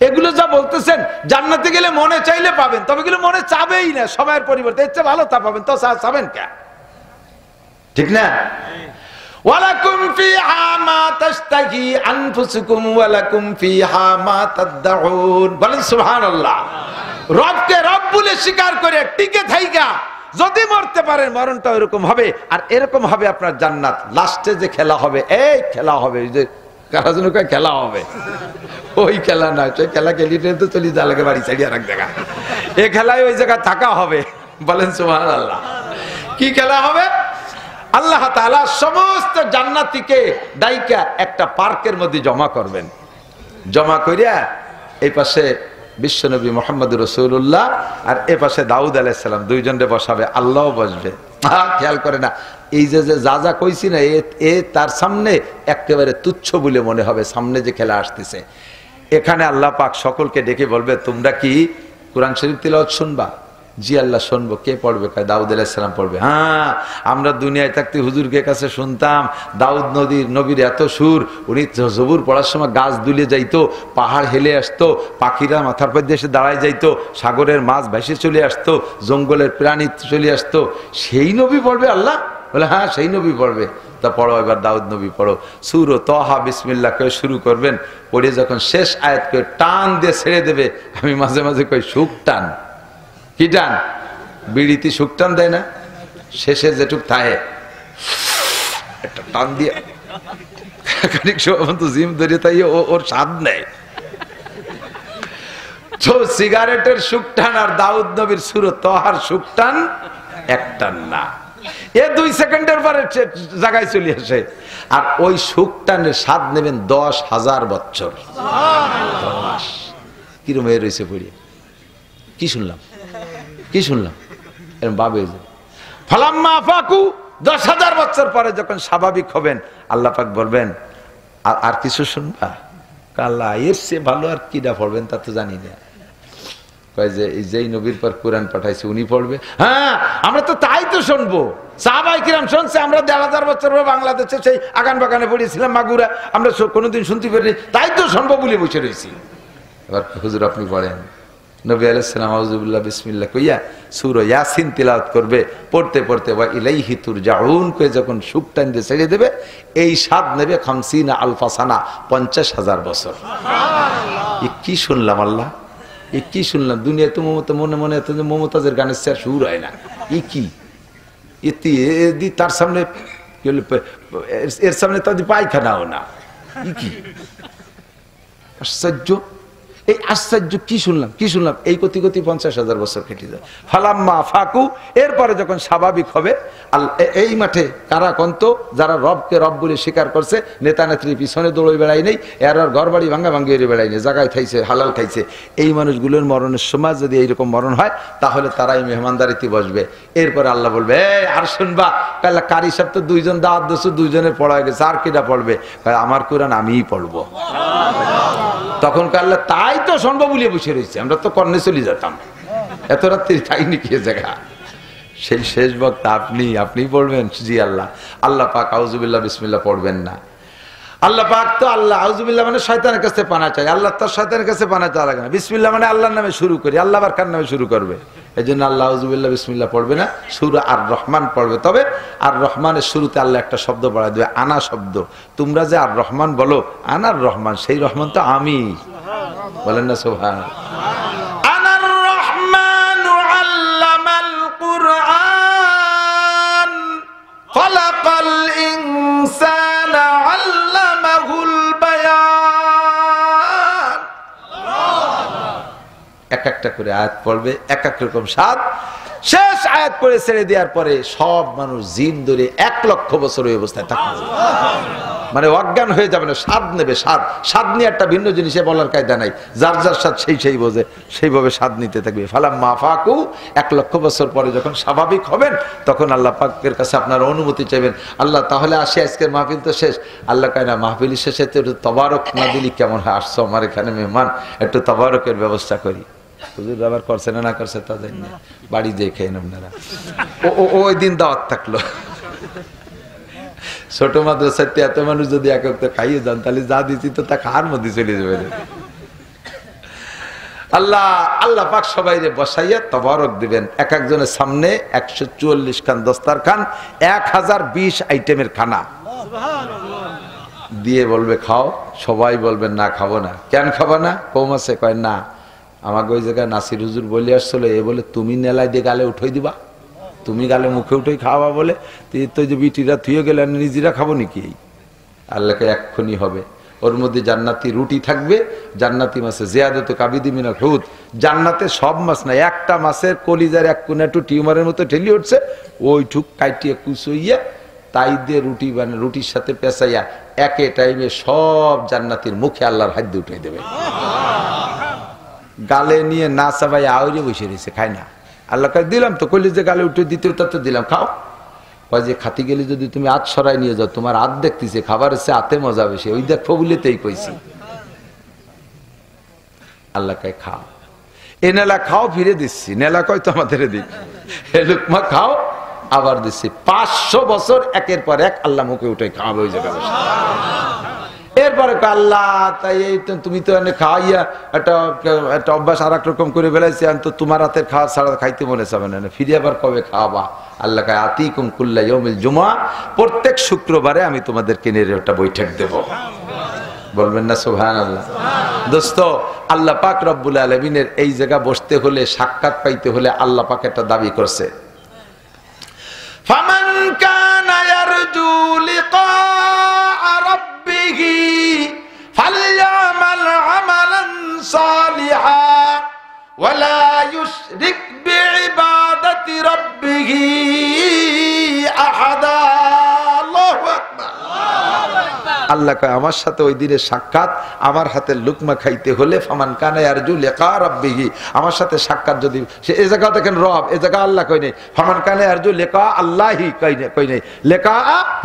এগুলো যা বলতেছেন, জান্নাতে গেলে মনে চাইলে পাবেন, তবে এগুলো মনে চাবেই না, সময়ের পরিবর্তে। এর চেয়ে ভালো তা পাবেন, তো চাবেন কে? ঠিক না? ওয়ালাকুম ফিহা মা তাশতাহি আনফুসুকুম ওয়ালাকুম ফিহা মা তাদউন। বলেন সুবহানাল্লাহ। রবকে রব বলে স্বীকার করে টিকে থাইকা যদি মরতে পারেন, মরণটা এরকম হবে। আর এরকম হবে আপনার জান্নাত। লাস্টে যে খেলা হবে, এই খেলা হবে, যে কারা যেন কয় খেলা হবে, ওই খেলা না, সেই খেলা খেলিতে তো চলি যা লাগে বাড়ি ছাড়িয়ে রাখ জায়গা। এই খেলায় ওই জায়গা থাকা হবে। বলেন সুবহানাল্লাহ। কি খেলা হবে? আল্লাহ তাআলা সমস্ত জান্নাতীকে ডাইকা একটা পার্কের মধ্যে জমা করবেন। জমা করিয়া এই পাশে বিশ্বনবী মুহাম্মদুর রাসূলুল্লাহ আর এ পাশে দাউদ আলাইহিস সালাম, দুইজনরে বসাবে, আল্লাহও বসবে। খেয়াল করে না, এই যে যা যা কইছি না, এ তার সামনে একেবারে তুচ্ছ বলে মনে হবে। সামনে যে খেলা আসতেছে, এখানে আল্লাহ পাক সকলকে ডেকে বলবে, তোমরা কি কোরআন শরীফ তিলাওয়াত শুনবা? জি আল্লাহ শুনবো। কে পড়বে? কয় দাউদ আলাইহিস সালাম পড়বে। হ্যাঁ, আমরা দুনিয়ায় থাকতে হুজুরকে কাছে শুনতাম দাউদ নবীর এত সুর, উনি জবুর পড়ার সময় গাছ দুলে যাইতো, পাহাড় হেলে আসতো, পাখিরা মাথার পর দিয়ে এসে দাঁড়ায় যাইতো, সাগরের মাছ ভেসে চলে আসতো, জঙ্গলের প্রাণী চলে আসতো। সেই নবী পড়বে আল্লাহ? বলে হ্যাঁ, সেই নবী পড়বে। তা পড়ো, এবার দাউদ নবী পড়ো। সূরা তাহা বিসমিল্লাহ করে শুরু করবেন, পড়ে যখন শেষ আয়াত করে টান দিয়ে ছেড়ে দেবে, আমি মাঝে মাঝে কই সুখ টান। কি টান? বিড়িতে সুখ টান দেয় না? শেষে যেটুক থাকে একটা টান দিয়ে খানিক সময় তো জিম ধরে তাই ওর স্বাদ নেয়। তো সিগারেটের সুখ টান আর দাউদ নবীর সূরা তাহার সুখ টান এক টান না, এ 2 সেকেন্ডের পরে জায়গায় চলে আসে। আর ওই সুখ টানের স্বাদ নেবেন 10,000 বছর। কিরম হয়ে রয়েছে পড়িয়ে? কি শুনলাম এরকম বাবে ফালাম্মা ফাকু, 10,000 বছর পরে যখন স্বাভাবিক হবেন, আল্লাহ পাক বলবেন আর কিছু শুনবা? আল্লাহ এর চেয়ে ভালো আর কিটা পড়বেন তা তো জানি না। কয় যে যেই নবীর পর কোরআন পাঠাইছে উনি পড়বে। হ্যাঁ, আমরা তো তাই তো শুনবো। সাহাবায়ে কিরাম শুনছে, আমরা 1,500 বছর বাংলাদেশে সেই আগান বাগানে পড়েছিলাম মাগুরা, আমরা কোনোদিন শুনতে পারিনি, তাই তো শুনবো বলে বসে রয়েছি। এবার হুজুর আপনি পড়েন। নবী আলাইহিস সালাম আউযুবিল্লাহ বিসমিল্লাহ কইয়া সূরা ইয়াসিন তিলাওয়াত করবে। পড়তে পড়তে ওয়া ইলাইহি তুরজাউন কয়ে যখন সুখ টান দিয়ে ছেড়ে দেবে, এই স্বাদ নেবে 50 আলফা সানা, 50,000 বছর। এ কি শুনলাম আল্লাহ, এ কি শুনলাম? দুনিয়া তো মনে মনে এত যে মমতাজের গানের চেয়ে সুর হয় না। এ কি এদি তার সামনে এর সামনে তাদের পায়খানাও না। ই কি আশ্চর্য! এই আশ্চর্য! কি শুনলাম এই গতি 50,000 বছর কেটে যায়। ফালাম্মা ফাকু, এরপরে যখন স্বাভাবিক হবে, এই মাঠে কারা কন্ত যারা রবকে রব বলে স্বীকার করছে, নেতা নেত্রীর পিছনে দৌড়ে বেড়াই নেই, এর আর ঘর বাড়ি ভাঙ্গা ভাঙ্গিয়ে বেড়াই নেই, জায়গায় খাইছে, হালাল খাইছে, এই মানুষগুলোর মরণের সময় যদি এইরকম মরণ হয়, তাহলে তারাই মেহমানদারিতে বসবে। এরপরে আল্লাহ বলবে আর শুনবা, কাল্লা কারি সাহেব তো 2 জন দাওয়াত দিয়েছে, 2 জনের পড়া হয়ে গেছে, আর কিটা পড়বে? আমার কোরআন আমিই পড়বো। তখন কাল্লা তাই তো শুনবো বলে বসে রয়েছে, আমরা তো কর্ণে চলে যেতাম, এত রাত্রি তাই নাকি জায়গা। সেই শেষ বক্তা আপনি পড়বেন? জি আল্লাহ। আল্লাহ পাক আউযুবিল্লাহ বিসমিল্লাহ পড়বেন না। আল্লাহ পাক তো আল্লাহ, আউযুবিল্লাহ মানে শয়তানের কাছে পানা চাই, আল্লাহ তো শয়তানের কাছে পানা চাওয়া লাগে না। বিসমিল্লাহ মানে আল্লাহর নামে শুরু করি, আল্লাহ আবার কার নামে শুরু করবে? এই জন্য আল্লাহ আউযুবিল্লাহ বিসমিল্লাহ পড়বে না, সূরা আর রহমান পড়বে। তবে আর রহমানের শুরুতে আল্লাহ একটা শব্দ পড়া দেবে, আনা শব্দ। তোমরা যে আর রহমান বলো, আনার রহমান, সেই রহমান তো আমি। বলেন না সুবহানাল্লাহ। আনার রহমানু আল্লামাল কুরআন খালাকাল ইনসানা আল্লামাহুল বায়ান। এক একটা করে আয়াত পড়বে, এক এক রকম স্বাদ। শেষ আয়াত পড়ে ছেড়ে দেওয়ার পরে সব মানুষ জিন ধরে 1,00,000 বছর ওই অবস্থায় থাকবে, মানে অজ্ঞান হয়ে যাবে না। স্বাদ নেবে, স্বাদ নিয়ে একটা ভিন্ন জিনিসে বলার কায়দা নাই, যার যার স্বাদ সেই বোঝে, সেইভাবে স্বাদ নিতে থাকবে। ফালাম্মা ফাকু, 1,00,000 বছর পরে যখন স্বাভাবিক হবেন, তখন আল্লাহ পাকের কাছে আপনারা অনুমতি চাইবেন। আল্লাহ তাহলে আসি, আজকের মাহফিল তো শেষ। আল্লাহ কয় না, মাহফিলের শেষে তো একটু তবারক না দিলি কেমন হয়? আসছো আমার এখানে মেহমান, একটু তবারকের ব্যবস্থা করি। হুজুর আবার করছে না করছে তা জানি না, বাড়ি যেয়ে খেয়েন আপনারা। ওই দিন দাওয়াত থাকলো। ছোট মাদ্রাসাতে এত মানুষ যদি এক একটা খাইয়ে যান, তাহলে যা দিচ্ছি তো তা খাওয়ার মধ্যে চলে যাবে। আল্লাহ পাক সবাইরে বসাইয়া তবারক দিবেন। এক একজনের সামনে 144 খান দস্তারখান, 1020 আইটেমের খানা দিয়ে বলবে খাও। সবাই বলবেন না খাবো না। কেন খাবো না? কম আছে? কয় না, আমাকে ওই জায়গায় নাসির হুজুর বলে আসছিল, এ বলে তুমি নেলাই দিয়ে গালে উঠাই দিবা, তুমি গালে মুখে উঠেই খাওয়া বলে, তো যে বিটিরা থুয়ে গেলে নিজেরা খাবো নাকি? আল্লাহকে এক্ষুনি হবে। ওর মধ্যে জান্নাতি রুটি থাকবে, জান্নাতি মাছে জিয়াদত কাবিদি মিনাল হুদ। জান্নাতে সব মাছ না, একটা মাছের কলিজার এক কোণা একটু টিউমারের মতো ঠেলি উঠছে, ওইটুক কাইটিয়ে কুচইয়া তাই দিয়ে রুটি বানিয়ে রুটির সাথে পেঁচাইয়া একে টাইমে সব জান্নাতির মুখে আল্লাহর হাত দিয়ে উঠে দেবে। গালে নিয়ে না চাবাই আউরে বসে রয়েছে, খায় না। আল্লাহ কাছে দিলাম তো, কইলে যে গালে উঠে দ্বিতীয়টা তো দিলাম, খাও। যে খাতি গেলে যদি তুমি আত সরাই নিয়ে যাও, তোমার আত দেখতেছে, খাবার হচ্ছে আতে মজা বেশি, ওই দেখো বলিতেই কইছি। আল্লাহ কাছে খাও। এ নেলা খাও, ফিরে দিচ্ছি। নেলা কয় তো আমাদের দিক, এ লুকমা খাও, আবার দিচ্ছি। 500 বছর একের পর এক আল্লাহ মুখে উঠে খাওয়াবে ওই জায়গায়। এরপরে আল্লাহ তাই এই তুমি তো এনে খাওয়াইয়া একটা অভ্যাস আর এক রকম করে ফেলাইছি, তো তোমার হাতের খাওয়া ছাড়া খাইতে মনে চাবে না, ফিরে আবার কবে খাওয়াবা? আল্লাহ কয় আতিকুম কুল্লা ইয়াউমিল জুমআ, প্রত্যেক শুক্রবারে আমি তোমাদেরকে নিয়ে একটা বৈঠক দেব। বলবেন না সুবহানাল্লাহ? দোস্ত, আল্লাহ পাক রব্বুল আলামিনের এই জায়গা বসতে হলে, সাক্ষাৎ পাইতে হলে আল্লাহ পাক একটা দাবি করছে, ফামান কানা ইয়ারজু লিকা রাব্বিহি ফালইয়ামাল আমালান সালিহা ওয়ালা ইউশরিক বিইবাদাতি রাব্বিহি আহাদা। আল্লাহু আকবার। আল্লাহ কয় আমার সাথে ওই দিনের সাক্ষাৎ, আমার হাতের লুকমা খাইতে হলে ফামান কানা ইয়ারজু লিকা রাব্বিহি, আমার সাথে সাক্ষাৎ যদি সে, এই জায়গা দেখেন রব, এই জায়গা আল্লাহ কই নেই, ফামান কানা ইয়ারজু লিকা আল্লাহি কই নেই, লিকা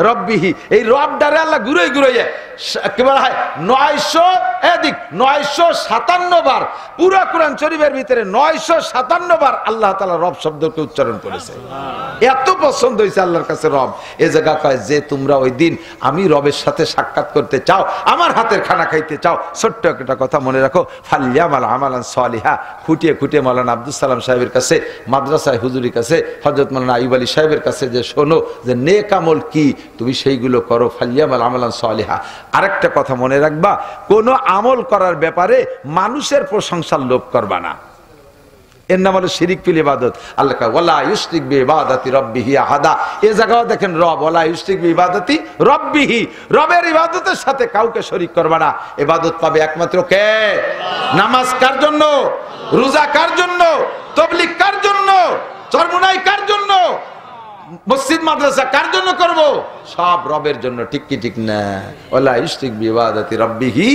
রাব্বিহি। এই রব ডারে আল্লাহ ঘুরে ঘুরে কি বলা হয় 900 এদিক 957 বার পুরো কোরআন শরীফের ভিতরে 957 বার আল্লাহ তাআলা রব শব্দকে উচ্চারণ করেছে। এত পছন্দ হয়েছে আল্লাহর কাছে রব। এই জায়গা কয় যে তোমরা ওই দিন আমি রবের সাথে সাক্ষাৎ করতে চাও, আমার হাতের খানা খাইতে চাও, ছোট্ট একটা কথা মনে রাখো, ফালইয়ামাল আমালান সালিহা। খুঁটিয়ে খুঁটিয়ে মাওলানা আব্দুল সালাম সাহেবের কাছে, মাদ্রাসায় হুজুরির কাছে, হযরত মাওলানা আইয়ুব আলী সাহেবের কাছে যে শোনো যে নেক আমল কি, তুমি সেইগুলো করো। ফালইয়ামাল আমালান সালিহা। আরেকটা কথা মনে রাখবা, কোন আমল করার ব্যাপারে মানুষের প্রশংসার লোভ করবা না, এর নাম হলো শিরিক ফিল ইবাদত। আল্লাহ কয় ওয়ালা ইউশরিক বিইবাদাতি রাব্বিহি আহাদা। এই জায়গাও দেখেন রব, ওয়ালা ইউশরিক বিইবাদাতি রাব্বিহি, রবের ইবাদতের সাথে কাউকে শরীক করবা না। ইবাদত পাবে একমাত্র কে? নামাজ কার জন্য? রোজা কার জন্য? তাবলীগ কার জন্য? চরমুনাই কার জন্য? মসজিদ মাদ্রাসা কার জন্য করব? সব রবের জন্য। ঠিক কি ঠিক না? ওয়ালা ইউশরিক বিইবাদাতি রাব্বিহি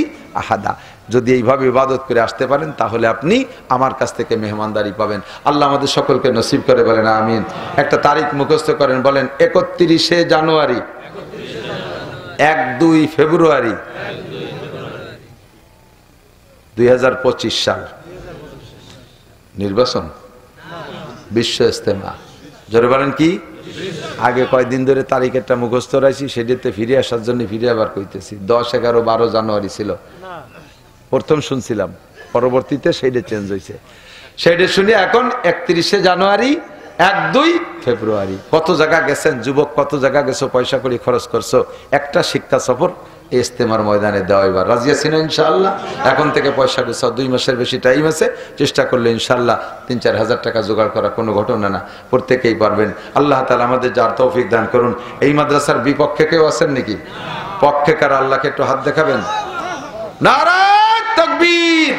আহাদা। যদি এইভাবে ইবাদত করে আসতে পারেন তাহলে আপনি আমার কাছ থেকে মেহমানদারি পাবেন। আল্লাহ আমাদের সকলকে নসিব করে, বলেন আমিন। একটা তারিখ মুখস্থ করেন, বলেন 31শে জানুয়ারি, 1-2 ফেব্রুয়ারি 2025 সাল নির্বাচন, বিশ্ব ইজতেমা। জোরে বলেন কি? আগে কয়দিন ধরে তারিখেরটা মুখস্থ রাখছি, সেটাতে ফিরে আসার জন্য ফিরে আবার কইতেছি। 10, 11, 12 জানুয়ারি ছিল প্রথম শুনছিলাম, পরবর্তীতে সেইটা চেঞ্জ হয়েছে। সেইটা শুনে এখন 31শে জানুয়ারি, 1-2 ফেব্রুয়ারি। কত জায়গা গেছেন যুবক, কত জায়গা গেছো, পয়সা করে খরচ করছো, একটা শিক্ষা সফর ইজতেমার ময়দানে দেওয়া। এবার রাজি আছি না ইনশাআল্লাহ? এখন থেকে পয়সা গুছাও, 2 মাসের বেশি টাইম আছে, চেষ্টা করলে ইনশাআল্লাহ 3-4 হাজার টাকা জোগাড় করা কোনো ঘটনা না, প্রত্যেকেই পারবেন। আল্লাহ তাআলা আমাদের যার তৌফিক দান করুন। এই মাদ্রাসার বিপক্ষে কেউ আছেন নাকি? পক্ষে কারা? আল্লাহকে একটু হাত দেখাবেন। নারায়ে তাকবীর।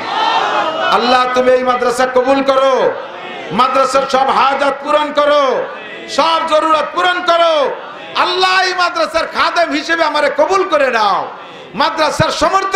আল্লাহ তুমি এই মাদ্রাসা কবুল করো, মাদ্রাসার সব হাজাত পূরণ করো, সব জরুরত পূরণ করো। আল্লাহ এই মাদ্রাসার খাদেম হিসেবে আমারে কবুল করে নাও, মাদ্রাসার সমর্থন